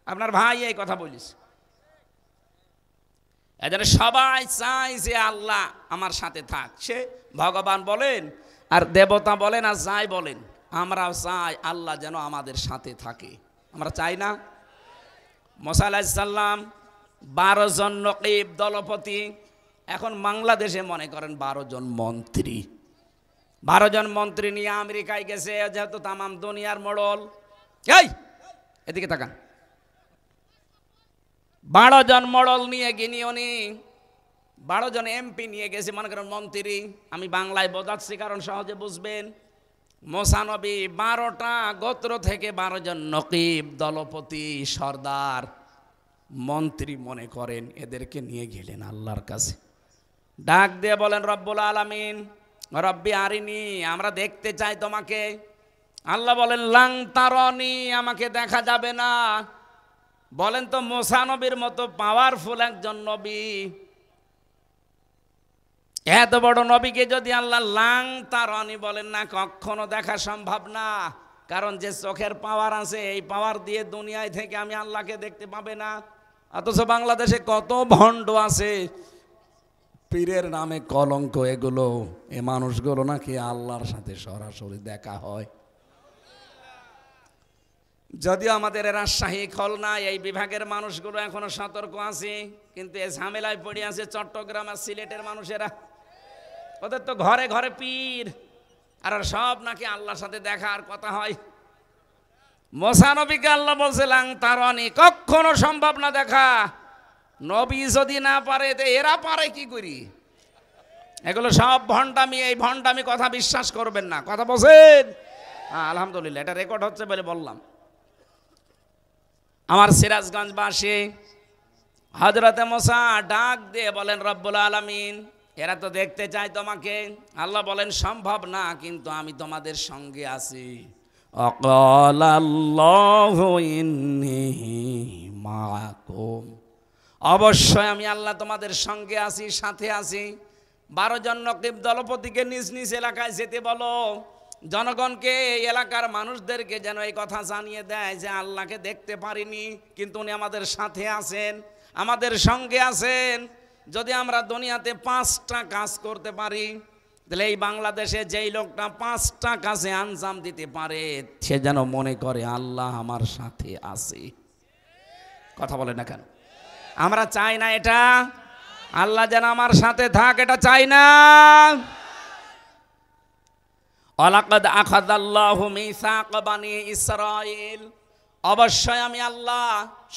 আপনার ভাই এই কথা বলিস। এজন্য সবাই চাই যে আল্লাহ আমার সাথে থাক। সে ভগবান বলেন আর দেবতা বলেন আর যাই বলেন, আমরাও চাই আল্লাহ যেন আমাদের সাথে থাকে। আমরা চাই না? মুসা আলাইহিস সালাম 12 জন নকিব দলপতি, এখন বাংলাদেশে মনে করেন 12 জন মন্ত্রী। 12 জন মন্ত্রী নিয়ে আমেরিকায় গেছে, যেহেতু তামাম দুনিয়ার মোড়ল। এই এদিকে তাকান। 12 জন মোড়ল নিয়ে গিনি, উনি 12 জন এমপি নিয়ে গেছে, মনে করেন মন্ত্রী। আমি বাংলায় বোঝাচ্ছি কারণ সহজে বুঝবেন। মুসা নবী 12টা গোত্র থেকে 12 জন নকিব, দলপতি, সর্দার, মন্ত্রী মনে করেন, এদেরকে নিয়ে গেলেন আল্লাহর কাছে। ডাক দিয়ে বলেন রব্বুল আলামিন, রব্বি আরিনি, আমরা দেখতে চাই তোমাকে। আল্লাহ বলেন লাং তারনি, আমাকে দেখা যাবে না। বলেন তো মুসা নবীর মতো পাওয়ারফুল একজন নবী, এত বড় নবীকে যদি আল্লাহ লাং তারনি বলেন না, কখনো দেখা সম্ভব না। কারণ যে চোখের পাওয়ার আছে এই পাওয়ার দিয়ে দুনিয়ায় থেকে আমি আল্লাহকে দেখতে পাবে না। অথচ বাংলাদেশে কত ভণ্ড আছে, পীরের নামে কলঙ্ক এগুলো, এ মানুষগুলো নাকি আল্লাহর সাথে সরাসরি দেখা হয়। যদিও আমাদের রাজশাহী, খুলনা এই বিভাগের মানুষগুলো এখনো সতর্ক আছে, কিন্তু এই ঝামেলায় পড়ে আছে চট্টগ্রাম আর সিলেটের মানুষেরা। ওদের তো ঘরে ঘরে পীর, আর সব নাকি আল্লাহর সাথে দেখার কথা হয়। মুসা নবীকে আল্লাহ বলছিলেন তারানি, কখনো সম্ভব না দেখা। নবী যদি না পারে তো এরা পারে কি করি? এগুলো সব ভণ্ডামি, এই ভণ্ডামি কথা বিশ্বাস করবেন না। কথা বলছেন? আলহামদুলিল্লাহ, এটা রেকর্ড হচ্ছে বলে বললাম। আমার সিরাজগঞ্জবাসী হযরতে মুসা ডাক দিয়ে বলেন, রব্বুল আলামিন, এরা তো দেখতে চায় তোমাকে। আল্লাহ বলেন সম্ভব না, কিন্তু আমি তোমাদের সঙ্গে আছি। আল্লাহু ইন্নী মাআকুম, অবশ্যই আমি আল্লাহ তোমাদের সঙ্গে আছি, সাথে আছি। 12 জন নকিব দলপতিকে নিজ নিজ এলাকায় যেতে বলো, জনগণকে, এলাকার মানুষদেরকে যেন এই কথা জানিয়ে দেয় যে আল্লাহকে দেখতে পারিনি, কিন্তু উনি আমাদের সাথে আছেন, আমাদের সঙ্গে আছেন। যদি আমরা দুনিয়াতে 5টা কাজ করতে পারি, তাহলে এই বাংলাদেশে যেই লোকটা 5টা কাজে আঞ্জাম দিতে পারে, সে যেন মনে করে আল্লাহ আমার সাথে আছে। কথা বলে না কেন? আমরা চাই না এটা? আল্লাহ যেন আমার সাথে থাক, এটা চাই না? ওয়ালাকাদ আখাযাল্লাহু মিসাক বানি ইসরাঈল, অবশ্যই আমি আল্লাহ,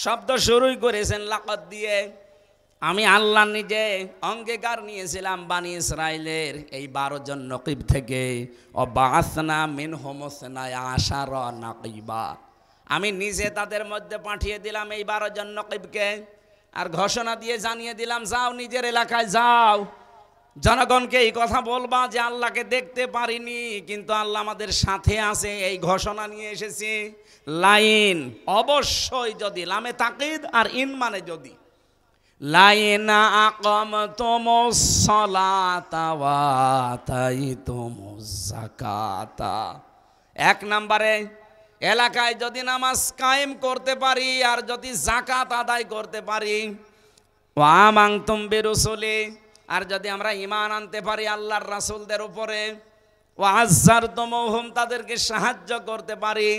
শব্দ শুরুই করেছেন লাকাদ দিয়ে। আমি আল্লাহ নিজে অঙ্গীকার নিয়েছিলাম বানি ইসরাইলের এই 12 জন নকিব থেকে। ওয়াবাসনা মিনহুম 12 নাকিবা, আমি নিজে তাদের মধ্যে পাঠিয়ে দিলাম এই 12 জন নকিবকে, আর ঘোষণা দিয়ে জানিয়ে দিলাম, যাও নিজের এলাকায় যাও, জনগণকে এই কথা বলবা যে আল্লাহকে দেখতে পারিনি, কিন্তু আল্লাহ আমাদের সাথে আছে, এই ঘোষণা নিয়ে এসেছি। লাইন অবশ্যই, যদি লামে তাকিদ আর ইন মানে যদি, লাইনা আকামতুমুস সালাতা ওয়া আতাইতুমুজ যাকাতা, 1 নম্বরে এলাকায় যদি নামাজ কায়েম করতে পারি আর যদি যাকাত আদায় করতে পারি, ওয়া আমানতুম বিরুসুলি, আর যদি আমরা ঈমান আনতে পারি আল্লাহর রাসূলদের উপরে, ওয়া আযযারতুমুহুম, তাদেরকে সাহায্য করতে পারি,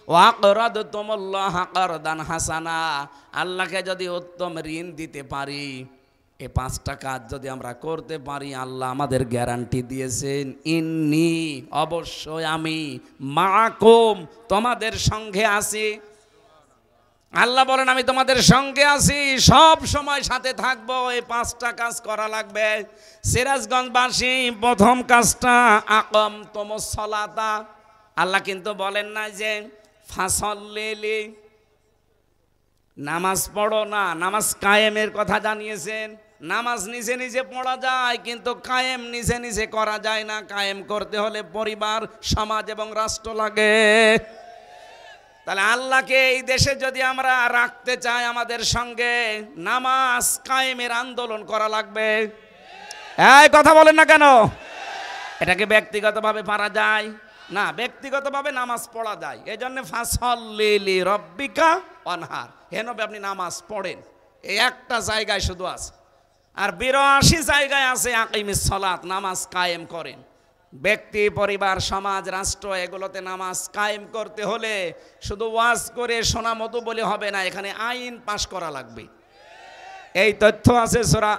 ওয়া আকরাদতুমুল্লাহ কারদান হাসানা, আল্লাহকে যদি উত্তম ঋণ দিতে পারি, এই 5টা কাজ যদি আমরা করতে পারি, আল্লাহ আমাদের গ্যারান্টি দিয়েছেন, ইন্নী, অবশ্যই আমি, মাআকুম, তোমাদের সঙ্গে আছি। আল্লাহ বলেন আমি তোমাদের সঙ্গে আছি, সব সময় সাথে থাকবো। এই 5টা কাজ করা লাগবে। সিরাজগঞ্জবাসী, প্রথম কাজটা আকামতুমুস সালাতা। আল্লাহ কিন্তু বলেন না যে ফাসল্লি, নামাজ পড়ো না, নামাজ কায়েমের কথা জানিয়েছেন। নামাজ নিজে নিজে পড়া যায়, কিন্তু কায়েম নিজে নিজে করা যায় না। কায়েম করতে হলে পরিবার, সমাজ এবং রাষ্ট্র লাগে। তাহলে আল্লাহকে এই দেশে যদি আমরা রাখতে চাই আমাদের সঙ্গে, নামাজ কায়েমের আন্দোলন করা লাগবে। এই কথা বলেন না কেন? এটাকে ব্যক্তিগতভাবে পারা যায় না, ব্যক্তিগতভাবে নামাজ পড়া যায়। এই জন্য ফাসল্লি লিরাব্বিকা ওয়ানহার, হে নবী আপনি নামাজ পড়েন, এই একটা জায়গায় শুধু আছে। আর 82 জায়গায় আছে আকিমিস সালাত, নামাজ কায়েম করেন। ব্যক্তি, পরিবার, সমাজ, রাষ্ট্র, এগুলোতে নামাজ কায়েম করতে হলে শুধু ওয়াজ করে শোনা মতো বলে হবে না, এখানে আইন পাশ করা লাগবে। এই তথ্য আছে সূরা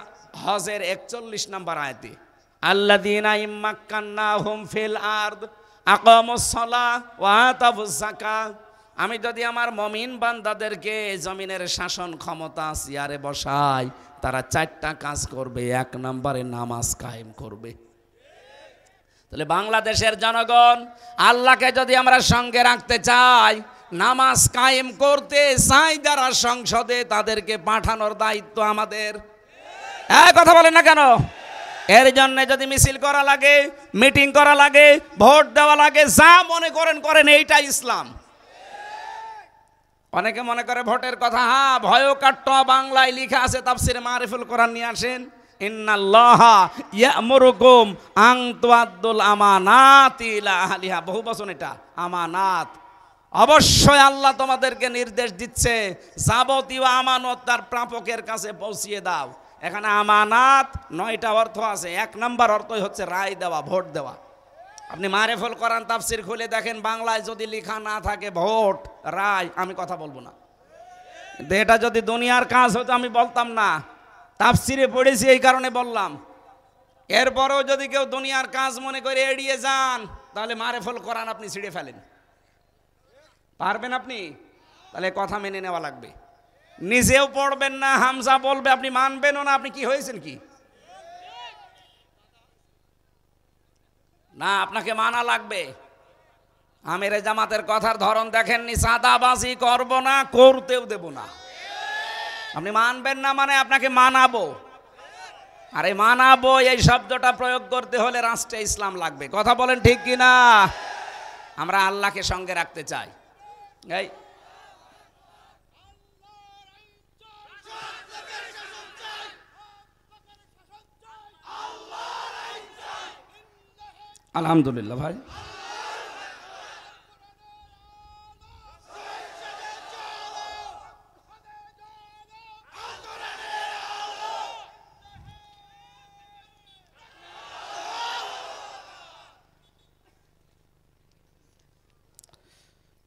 হজের 41 নম্বর আয়াতে, আল্লাযীনা ইম্মাক্কান্নাহুম ফিল আরদ আকামুস সালাহ ওয়া আতাবুজ যাকাত, আমি যদি আমার মুমিন বান্দাদেরকে জমিনের শাসন ক্ষমতা চেয়ারে বসাই, তারা 4টা কাজ করবে। 1 নম্বরে নামাজ কায়েম করবে। তাহলে বাংলাদেশের জনগণ, আল্লাহকে যদি আমরা সঙ্গে রাখতে চাই, নামাজ কায়েম করতে চাই যারা সংসদে, তাদেরকে পাঠানোর দায়িত্ব আমাদের। কথা বলেন না কেন? এর জন্য যদি মিছিল করা লাগে, মিটিং করা লাগে, ভোট দেওয়া লাগে, যা মনে করেন করেন, এইটা ইসলাম। অনেকে মনে করে ভোটের কথা, হ্যাঁ ভয়ও কাট্ট, বাংলায় লেখা আছে, তাফসিরে মারিফুল কোরআন নিয়ে আসেন, ইন্নাল্লাহা ইয়ামুরুকুম আন তুআদ্দুল আমানাতি ইলা আহলিহা, বহু বচন এটা, আমানাত, অবশ্যই আল্লাহ তোমাদেরকে নির্দেশ দিচ্ছে যাবতীয় আমানত তার প্রাপকের কাছে পৌঁছিয়ে দাও। এখানে আমানাত 9টা অর্থ আছে। 1 নম্বর অর্থই হচ্ছে রায় দেওয়া, ভোট দেওয়া। আপনি মারেফুল কোরআন তাফসির খুলে দেখেন, বাংলায় যদি লেখা না থাকে ভোট, রায়, আমি কথা বলবো না। কিন্তু এটা যদি দুনিয়ার কাজ হতো আমি বলতাম না, তাফসিরে পড়েছি এই কারণে বললাম। এরপরেও যদি কেউ দুনিয়ার কাজ মনে করে এড়িয়ে যান, তাহলে মারেফুল কোরআন আপনি ছিঁড়ে ফেলেন। পারবেন আপনি? তাহলে কথা মেনে নেওয়া লাগবে। নিজেও পড়বেন না, হামজা বলবে আপনি মানবেনও না। আপনি কি হয়েছেন কি? না, আপনাকে মানা লাগবে। আমিরে জামাতের কথার ধরন দেখেননি, চাঁদাবাজি করব না, করতেও দেব না। আপনি মানবেন না মানে আপনাকে মানাবো। আরে মানাবো এই শব্দটা প্রয়োগ করতে হলে রাষ্ট্রে ইসলাম লাগবে। কথা বলেন ঠিক কি না? আমরা আল্লাহকে সঙ্গে রাখতে চাই। এই আলহামদুলিল্লাহ ভাই,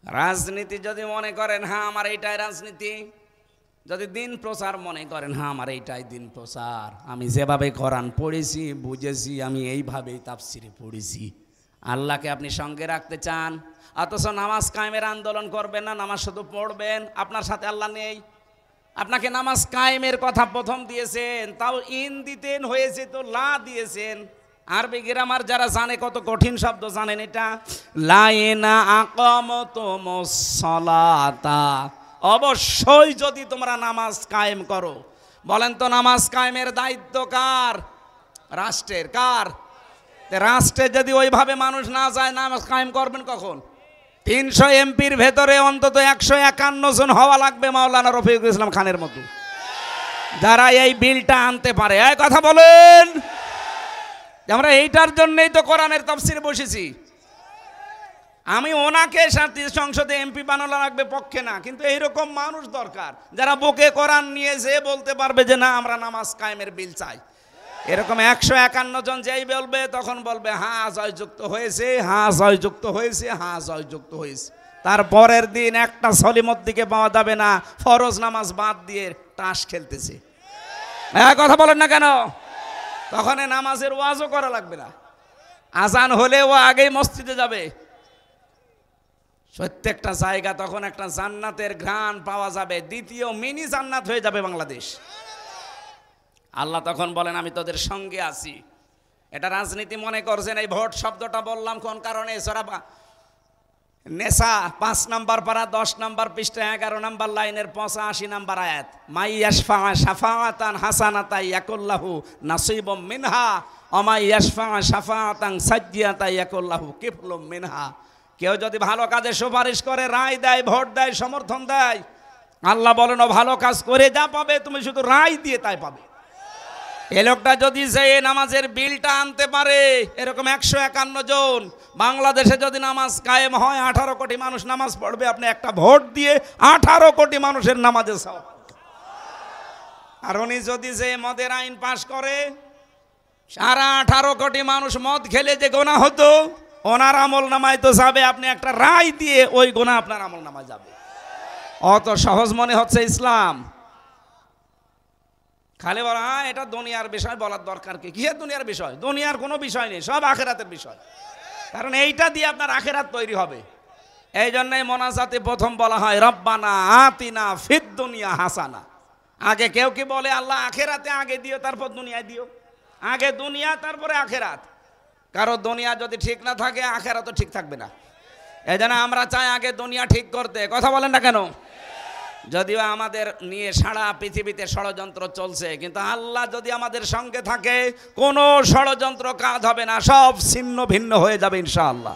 রাজনীতি যদি মনে করেন হ্যাঁ আমার এইটাই রাজনীতি, যদি দিন প্রচার মনে করেন হ্যাঁ আমার এইটাই দিন প্রচার, আমি যেভাবে কোরআন পড়েছি বুঝেছি, আমি এইভাবেই তাফসিরে পড়েছি। আল্লাহকে আপনি সঙ্গে রাখতে চান, অথচ নামাজ কায়েমের আন্দোলন করবেন না, নামাজ শুধু পড়বেন, আপনার সাথে আল্লাহ নেই। আপনাকে নামাজ কায়েমের কথা প্রথম দিয়েছেন, তাও ইন দিতেন, হয়েছে তো লা দিয়েছেন। আরবি গ্রামার যারা জানে কত কঠিন শব্দ জানেন এটা। লাইনা আকামতুমুস সালাতা, অবশ্যই যদি তোমরা নামাজ কায়েম করো। বলেন তো নামাজ কায়েমের দায়িত্ব কার? রাষ্ট্রের। কার? রাষ্ট্রে যদি ওইভাবে মানুষ না যায়, নামাজ কায়েম করবেন কখন? 300 এমপির ভেতরে অন্তত 151 জন হওয়া লাগবে মাওলানা রফিকুল ইসলাম খানের মতো, যারা এই বিলটা আনতে পারে। এই কথা বলেন। আমরা এইটার জন্যই তো কোরআনের তাফসিরে বসেছি। আমি ওনাকে সংসদে এমপি বানানো লাগবে পক্ষে না, কিন্তু এইরকম মানুষ দরকার যারা বুকে কোরআন নিয়ে যে বলতে পারবে যে না আমরা নামাজ কায়েমের বিল চাই। এরকম 151 জন যেই বলবে তখন বলবে হ্যাঁ জয়যুক্ত হয়েছে, হ্যাঁ জয়যুক্ত হয়েছে, হ্যাঁ জয়যুক্ত হয়েছে। তারপরের দিন একটা সলিমদ্দিকে পাওয়া যাবে না ফরজ নামাজ বাদ দিয়ে তাস খেলতেছে। হ্যাঁ কথা বলেন না কেন? তখন নামাজের ওয়াজও করা লাগবে না, আজান হলে ও আগেই মসজিদে যাবে। প্রত্যেকটা জায়গা তখন একটা জান্নাতের ঘ্রাণ পাওয়া যাবে, দ্বিতীয় মিনি জান্নাত হয়ে যাবে বাংলাদেশ। আল্লাহ তখন বলেন আমি তোদের সঙ্গে আছি। এটা রাজনীতি মনে করছেন। এই ভোট শব্দটা বললাম কোন কারণে? সূরা নেসা 5 নম্বর পারা 10 নম্বর পৃষ্ঠা 11 নম্বর লাইনের 85 নম্বর আয়াত। মাই ইয়াশফা শাফাআতান হাসানাতাই ইয়াকুল্লাহু নাসিবুম মিনহা ওয়া মাই ইয়াশফা শাফাআতান সাজ্জিয়াতাই ইয়াকুল্লাহু কিফলুম মিনহা। কেউ যদি ভালো কাজে সুপারিশ করে, রায় দেয়, ভোট দেয়, সমর্থন দেয়, আল্লাহ বলেন ও ভালো কাজ করে যা পাবে তুমি শুধু রায় দিয়ে তাই পাবে। এ লোকটা যদি যে নামাজের বিলটা আনতে পারে, এরকম 151 জন বাংলাদেশে যদি নামাজ কায়েম হয়, 18 কোটি মানুষ নামাজ পড়বে। আপনি একটা ভোট দিয়ে 18 কোটি মানুষের নামাজের সওয়াব। আর উনি যদি যে মদের আইন পাশ করে, সারা 18 কোটি মানুষ মদ খেলে যে গোনা হতো ওনার আমল নামায় তো যাবে। আপনি একটা রায় দিয়ে ওই গোনা আপনার আমল নামায় যাবে। অত সহজ মনে হচ্ছে ইসলাম? খালি বলা হ্যাঁ এটা দুনিয়ার বিষয়, বলার দরকার কি? কিসের দুনিয়ার বিষয়? দুনিয়ার কোনো বিষয় নেই, সব আখেরাতের বিষয়। কারণ এইটা দিয়ে আপনার আখেরাত তৈরি হবে। এই জন্যই মোনাজাতে প্রথম বলা হয় রব্বানা আতিনা ফিদ দুনিয়া হাসানা। আগে কেউ কি বলে আল্লাহ আখেরাতে আগে দিও তারপর দুনিয়ায় দিও? আগে দুনিয়া তারপরে আখেরাত। কারণ দুনিয়া যদি ঠিক না থাকে আখেরাত তো ঠিক থাকবে না। এই জন্য আমরা চাই আগে দুনিয়া ঠিক করতে। কথা বলেন না কেন? যদিও আমাদের নিয়ে সারা পৃথিবীতে ষড়যন্ত্র চলছে, কিন্তু আল্লাহ যদি আমাদের সঙ্গে থাকে কোনো ষড়যন্ত্র কাজ হবে না, সব ছিন্ন ভিন্ন হয়ে যাবে ইনশাআল্লাহ।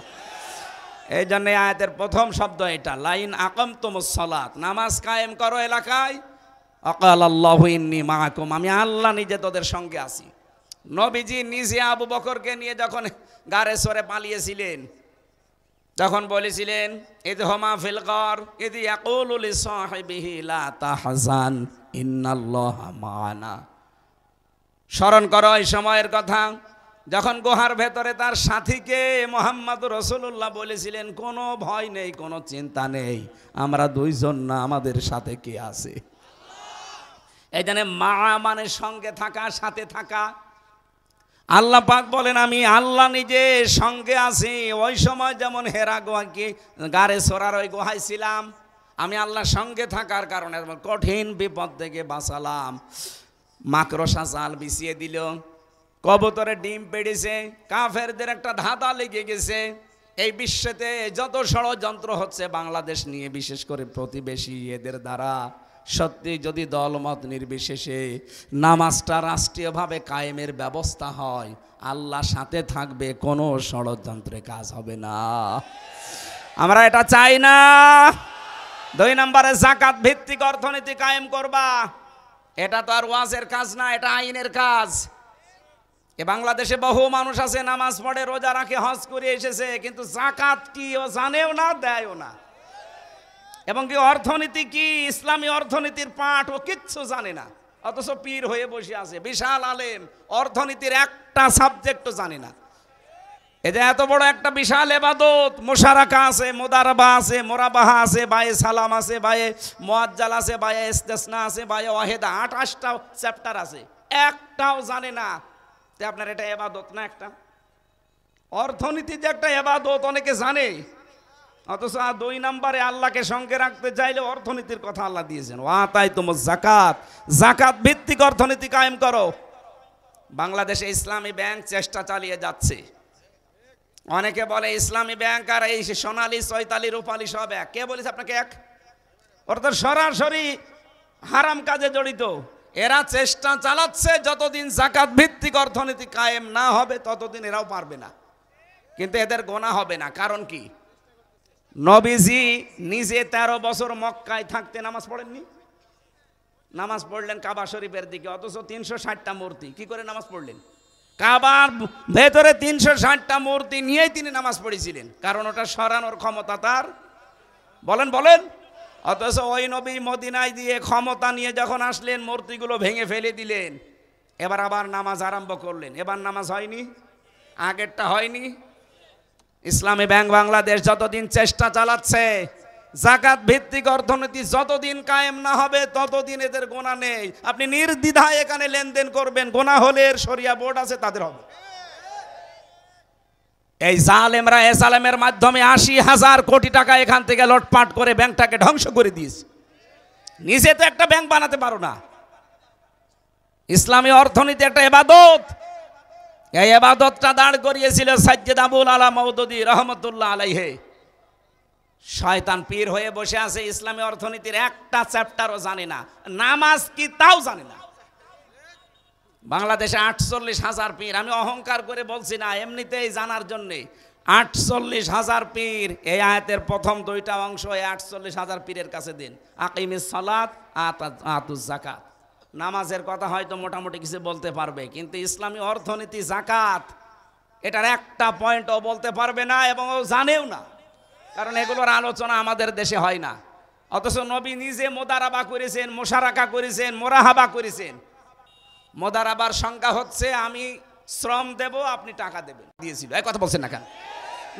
এই জন্য আয়াতের প্রথম শব্দ এটা, লাইন আকামতুমুস সালাত, নামাজ কায়েম করো এলাকায়। আকাল আল্লাহু ইন্নী মাআকুম, আমি আল্লাহ নিজে তোদের সঙ্গে আছি। নবীজি নিজে আবু বকরকে নিয়ে যখন গারে সরে পালিয়েছিলেন, তখন বলেছিলেন ইদহুমা ফিল গার ইদ ইয়াকুলু লিসাহিবিহি লা তাহজান ইন্নাল্লাহা মা'ানা। স্মরণ করো এই সময়ের কথা যখন গুহার ভেতরে তার সাথীকে মুহাম্মদ রাসূলুল্লাহ বলেছিলেন কোনো ভয় নেই, কোনো চিন্তা নেই, আমরা দুইজন না, আমাদের সাথে কে আছে। এই জন্য মা মানে সঙ্গে থাকা, সাথে থাকা। আল্লাহ পাক বলেন আমি আল্লাহ নিজে সঙ্গে আছি। ওই সময় যেমন হেরা গুহাকে গারে সোরার ওই গুহায় ছিলাম, আমি আল্লাহ সঙ্গে থাকার কারণে কঠিন বিপদ থেকে বাঁচালাম। মাকড়সা জাল বিছিয়ে দিল, কবুতরের ডিম পেড়েছে, কাফেরদের একটা ধাঁধা লেগে গেছে। এই বিশ্বেতে যত ষড়যন্ত্র হচ্ছে বাংলাদেশ নিয়ে, বিশেষ করে প্রতিবেশী এদের দ্বারা, সত্যি যদি দলমত নির্বিশেষে নামাজটা রাষ্ট্রীয়ভাবে কায়েমের ব্যবস্থা হয়, আল্লাহ সাথে থাকবে, কোনো ষড়যন্ত্রে কাজ হবে না। আমরা এটা চাই না। 2 নম্বরে যাকাত ভিত্তিক অর্থনীতি কায়েম করবা। এটা তো আর ওয়াজের কাজ না, এটা আইনের কাজ। এ বাংলাদেশে বহু মানুষ আছে নামাজ পড়ে, রোজা রাখে, হজ করে এসেছে, কিন্তু যাকাত কি ও জানেও না, দেয়ও না। এবং কি অর্থনীতি কি, ইসলামী অর্থনীতির পাঠ ও কিচ্ছু জানে না, অথচ পীর হয়ে বসে আছে, বিশাল আলেম, অর্থনীতির একটা সাবজেক্টও জানে না। এই যে এত বড় একটা বিশাল ইবাদত, মুশারাকা আছে, মুদারাবা আছে, মোরাবাহা আছে, বায়ে সালাম আছে, বায়ে মুআজ্জাল আছে, বায়ে ইস্তিসনা আছে, বায়ে ওয়াহিদা, 28টা চ্যাপ্টার আছে, একটাও জানে না। তে আপনার এটা ইবাদত না? একটা অর্থনীতি যে একটা ইবাদত অনেকে জানে, অথচ 2 নম্বরে আল্লাহকে সঙ্গে রাখতে চাইলে অর্থনীতির কথা আল্লাহ দিয়েছেন, ওয়াতাইতুমুজ যাকাত। যাকাত ভিত্তিক অর্থনীতি কায়েম করো। বাংলাদেশে ইসলামী ব্যাংক চেষ্টা চালিয়ে যাচ্ছে। অনেকে বলে ইসলামী ব্যাংক আর এই সোনালী, চৈতালি, রূপালী সব এক। কে বলেছে আপনাকে এক? ওরা তো সরাসরি হারাম কাজে জড়িত। এরা চেষ্টা চালাচ্ছে, যতদিন যাকাত ভিত্তিক অর্থনীতি কায়েম না হবে ততদিন এরাও পারবে না। কিন্তু এদের গোনা হবে না। কারণ কি? নবীজি নিজে 13 বছর মক্কায় থাকতে নামাজ পড়েননি। নামাজ পড়লেন কাবা শরীফের দিকে, অথচ 360টা মূর্তি। কি করে নামাজ পড়লেন? কাবার ভেতরে 360টা মূর্তি নিয়েই তিনি নামাজ পড়েছিলেন, কারণ ওটা সরানোর ক্ষমতা তার। বলেন বলেন। অথচ ওই নবী মদিনায় দিয়ে ক্ষমতা নিয়ে যখন আসলেন, মূর্তিগুলো ভেঙে ফেলে দিলেন। এবার আবার নামাজ আরম্ভ করলেন। এবার নামাজ হয়নি, আগেরটা হয়নি। ইসলামী ব্যাংক বাংলাদেশ যতদিন চেষ্টা চালাচ্ছে, যাকাত ভিত্তিক অর্থনীতি যতদিন কায়েম না হবে ততদিন এদের গোনা নেই। আপনি নির্দ্বিধায় এখানে লেনদেন করবেন, গোনা হলে এর শরিয়া বোর্ড আছে, তাদের হবে। এই জালেমরা এসালামের মাধ্যমে 80,000 কোটি টাকা এখান থেকে লটপাট করে ব্যাংকটাকে ধ্বংস করে দিয়েছে। নিজে তো একটা ব্যাংক বানাতে পারো না। ইসলামী অর্থনীতি একটা ইবাদত। এই ইবাদতটা দাঁড় করিয়েছিল সাজ্জাদ আবুল আলা মওদুদী রহমতুল্লাহ আলাইহি। শয়তান পীর হয়ে বসে আছে, ইসলামী অর্থনীতির একটা চ্যাপ্টারও জানে না, নামাজ কি তাও জানে না। বাংলাদেশে 48,000 পীর। আমি অহংকার করে বলছি না, এমনিতেই জানার জন্যে। 48,000 পীর। এই আয়াতের প্রথম 2টা অংশ এই 48,000 পীরের কাছে দিন। আকিমিস সালাত আতুজ যাকাত। নামাজের কথা হয়তো মোটামুটি কিছু বলতে পারবে, কিন্তু ইসলামী অর্থনীতি, যাকাত, এটার একটা পয়েন্টও বলতে পারবে না, এবং ও জানেও না, কারণ এগুলোর আলোচনা আমাদের দেশে হয় না। অথচ নবী নিজে মুদারাবা করেছেন, মুশারাকা করেছেন, মুরাহাবা করেছেন। মুদারাবার সংজ্ঞা হচ্ছে আমি শ্রম দেব, আপনি টাকা দেবেন, দিয়েছিল। এই কথা বলছেন না কেন?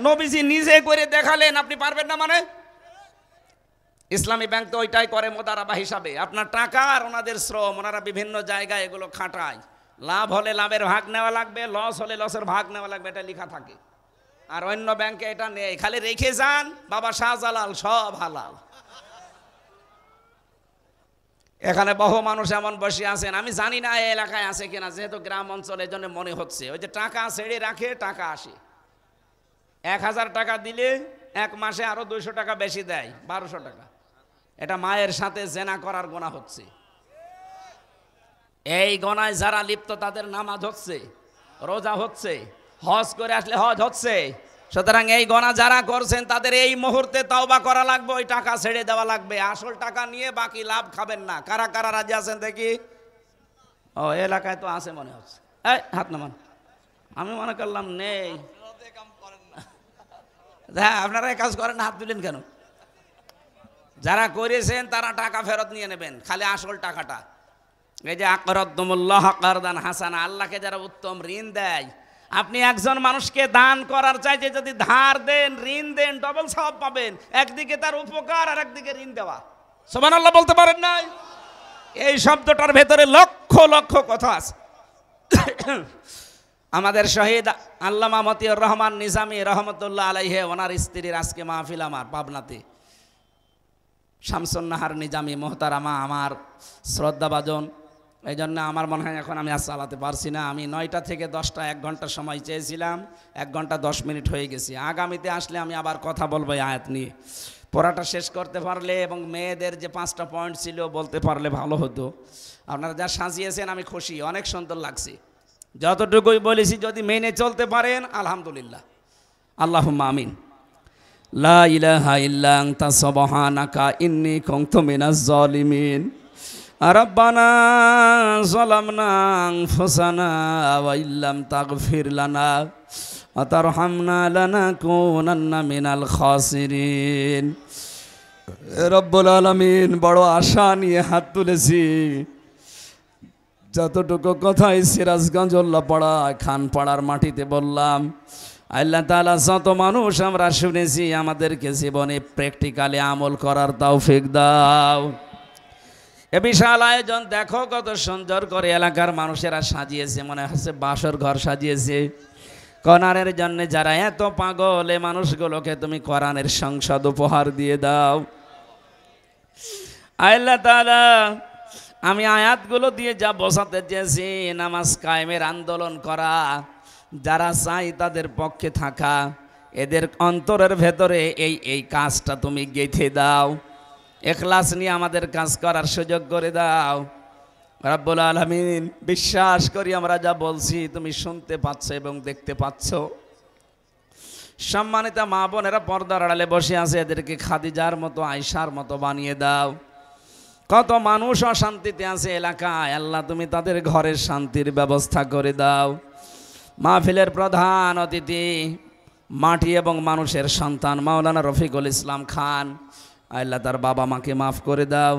নবীজি নিজে করে দেখালেন, আপনি পারবেন না মানে? ইসলামী ব্যাংক তো ওইটাই করে মুদারাবা হিসাবে, আপনার টাকা আর ওনাদের শ্রম। ওনারা বিভিন্ন জায়গায় এগুলো খাটায়। লাভ হলে লাভের ভাগ নেওয়া লাগবে, লস হলে লসের ভাগ নেওয়া লাগবে, এটা লেখা থাকে। আর অন্য ব্যাংকে এটা নেই, খালি রেখে যান, বাবা শাহজালাল, সব হালাল। এখানে বহু মানুষ এমন বসে আছেন, আমি জানি না এই এলাকায় আছে কিনা, যেহেতু গ্রাম অঞ্চলের জন্য মনে হচ্ছে, ওই যে টাকা ছেড়ে রাখে, টাকা আসে। 1000 টাকা দিলে 1 মাসে আরো 200 টাকা বেশি দেয়, 1200 টাকা। এটা মায়ের সাথে জেনা করার গোনা হচ্ছে। এই গোনায় যারা লিপ্ত তাদের নামাজ হচ্ছে, রোজা হচ্ছে, হজ করে আসলে হজ হচ্ছে। সুতরাং এই গোনা যারা করছেন তাদের এই মুহূর্তে তওবা করা লাগবে, ওই টাকা ছেড়ে দেওয়া লাগবে। আসল টাকা নিয়ে বাকি লাভ খাবেন না। কারা কারা রাজি আছেন দেখি? ও এলাকায় তো আছে মনে হচ্ছে। এই হাত নামান। আমি মনে করলাম নেই। হ্যাঁ, আপনারা এই কাজ করেন, হাত তুলেন কেন? যারা করেছেন তারা টাকা ফেরত নিয়ে নেবেন, খালি আসল টাকাটা। এই যে আকরাদুমুল্লাহ কারদান হাসানা, আল্লাহকে যারা উত্তম ঋণ দেয়, আপনি একজন মানুষকে দান করার চাইতে যদি ধার দেন, ঋণ দেন, ডবল সওয়াব পাবেন। একদিকে তার উপকার আর একদিকে ঋণ দেওয়া। সুবহানাল্লাহ বলতে পারেন নাই? এই শব্দটার ভেতরে লক্ষ লক্ষ কথা আছে। আমাদের শহীদ আল্লামা মতিউর রহমান নিজামী রহমতুল্লাহ আলাইহি, ওনার স্ত্রীর আজকে মাহফিল আমার পাবনাতে। শামসুন নাহার নিজামী মোহতারামা আমার শ্রদ্ধাভাজন। এই জন্য আমার মনে হয় এখন আমি আর চালাতে পারছি না। আমি 9টা থেকে 10টা 1 ঘন্টা সময় চেয়েছিলাম, 1 ঘন্টা 10 মিনিট হয়ে গেছি। আগামীতে আসলে আমি আবার কথা বলবো এই আয়াত নিয়ে। পড়াটা শেষ করতে পারলে এবং মেয়েদের যে 5টা পয়েন্ট ছিল বলতে পারলে ভালো হতো। আপনারা যা সাজিয়েছেন আমি খুশি, অনেক সুন্দর লাগছে। যতটুকুই বলেছি যদি মেনে চলতে পারেন আলহামদুলিল্লাহ, আল্লাহুম্মা আমিন। লা ইলাহা ইল্লা আনতা সুবহানাকা ইন্নী কুনতু মিনাজ জালিমিন। রাব্বানা যালামনা আনফুসানা ওয়া ইল্লাম তাগফির লানা ওয়া তারহামনা লানাকুনান্না মিনাল খাসিরিন। রব্বুল আলামিন, বড় আশা নিয়ে হাত তুলেছি। যতটুকু কথাই সিরাজগঞ্জ উল্লাপাড়া খানপাড়ার মাটিতে বললাম, আল্লাহ তাআলা যত মানুষ আমরা শুনেছি, আমাদেরকে জীবনে প্র্যাকটিক্যালি আমল করার তৌফিক দাও। এ বিশাল আয়োজন দেখো কত সুন্দর করে এলাকার মানুষেরা সাজিয়েছে, মনে হচ্ছে বাসর ঘর সাজিয়েছে। কোরআনের জন্য যারা এত পাগল, এ মানুষগুলোকে তুমি কোরআনের সংসদ উপহার দিয়ে দাও। আল্লাহ তাআলা, আমি আয়াতগুলো দিয়ে যা বোঝাতে চেয়েছি, নামাজ কায়েমের আন্দোলন করা, যারা চাই তাদের পক্ষে থাকা, এদের অন্তরের ভেতরে এই কাজটা তুমি গেঁথে দাও। ইখলাস নিয়ে আমাদের কাজ করার সুযোগ করে দাও রব্বুল আলামিন। বিশ্বাস করি আমরা যা বলছি তুমি শুনতে পাচ্ছ এবং দেখতে পাচ্ছ। সম্মানিত মা বোনেরা পর্দার আড়ালে বসে আছে, এদেরকে খাদিজার মতো, আয়েশার মতো বানিয়ে দাও। কত মানুষ অশান্তিতে আছে এলাকায়, আল্লাহ তুমি তাদের ঘরের শান্তির ব্যবস্থা করে দাও। মাহফিলের প্রধান অতিথি মাটি এবং মানুষের সন্তান মাওলানা রফিকুল ইসলাম খান, আল্লাহ তার বাবা মাকে মাফ করে দাও,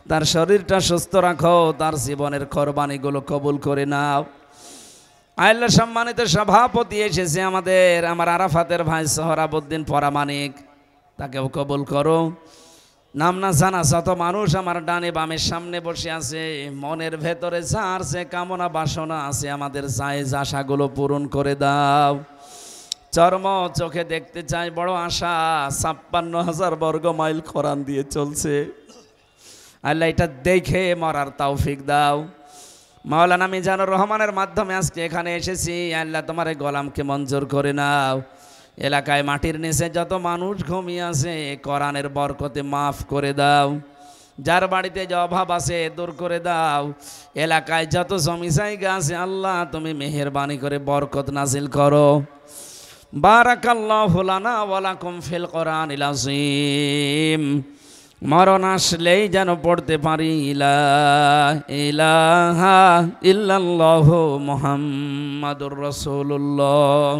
তার শরীরটা সুস্থ রাখো, তার জীবনের কোরবানিগুলো কবুল করে নাও। আল্লাহ সম্মানিত সভাপতি এসেছে আমার আরাফাতের ভাই সোহরাবউদ্দিন পরামানিক, তাকেও কবুল করো। নাম না জানা যত মানুষ আমার ডানে বামের সামনে বসে আছে, মনের ভেতরে যার যে কামনা বাসনা আছে, আমাদের জায়েজ আশাগুলো পূরণ করে দাও। চর্ম চোখে দেখতে চাই, বড় আশা। ৫৬,০০০ বর্গ মাইল কোরআন দিয়ে চলছে, আল্লাহ এটা দেখে মরার তৌফিক দাও। মাওলানা মিজানুর রহমানের মাধ্যমে আজকে এখানে এসেছি, আল্লাহ তোমার এই গোলামকে মঞ্জুর করে নাও। এলাকায় মাটির নিচে যত মানুষ ঘুমিয়ে আছে, কোরআনের বরকতে মাফ করে দাও। যার বাড়িতে যে অভাব আছে দূর করে দাও। এলাকায় যত জমি জায়গা আছে, আল্লাহ তুমি মেহেরবানি করে বরকত নাজিল করো। বারাকাল্লাহু লানা ওয়া লাকুম ফিল কোরআনিল আযীম। মরণ আসলেই যেন পড়তে পারি লা ইলাহা ইল্লাল্লাহু মুহাম্মাদুর রাসূলুল্লাহ।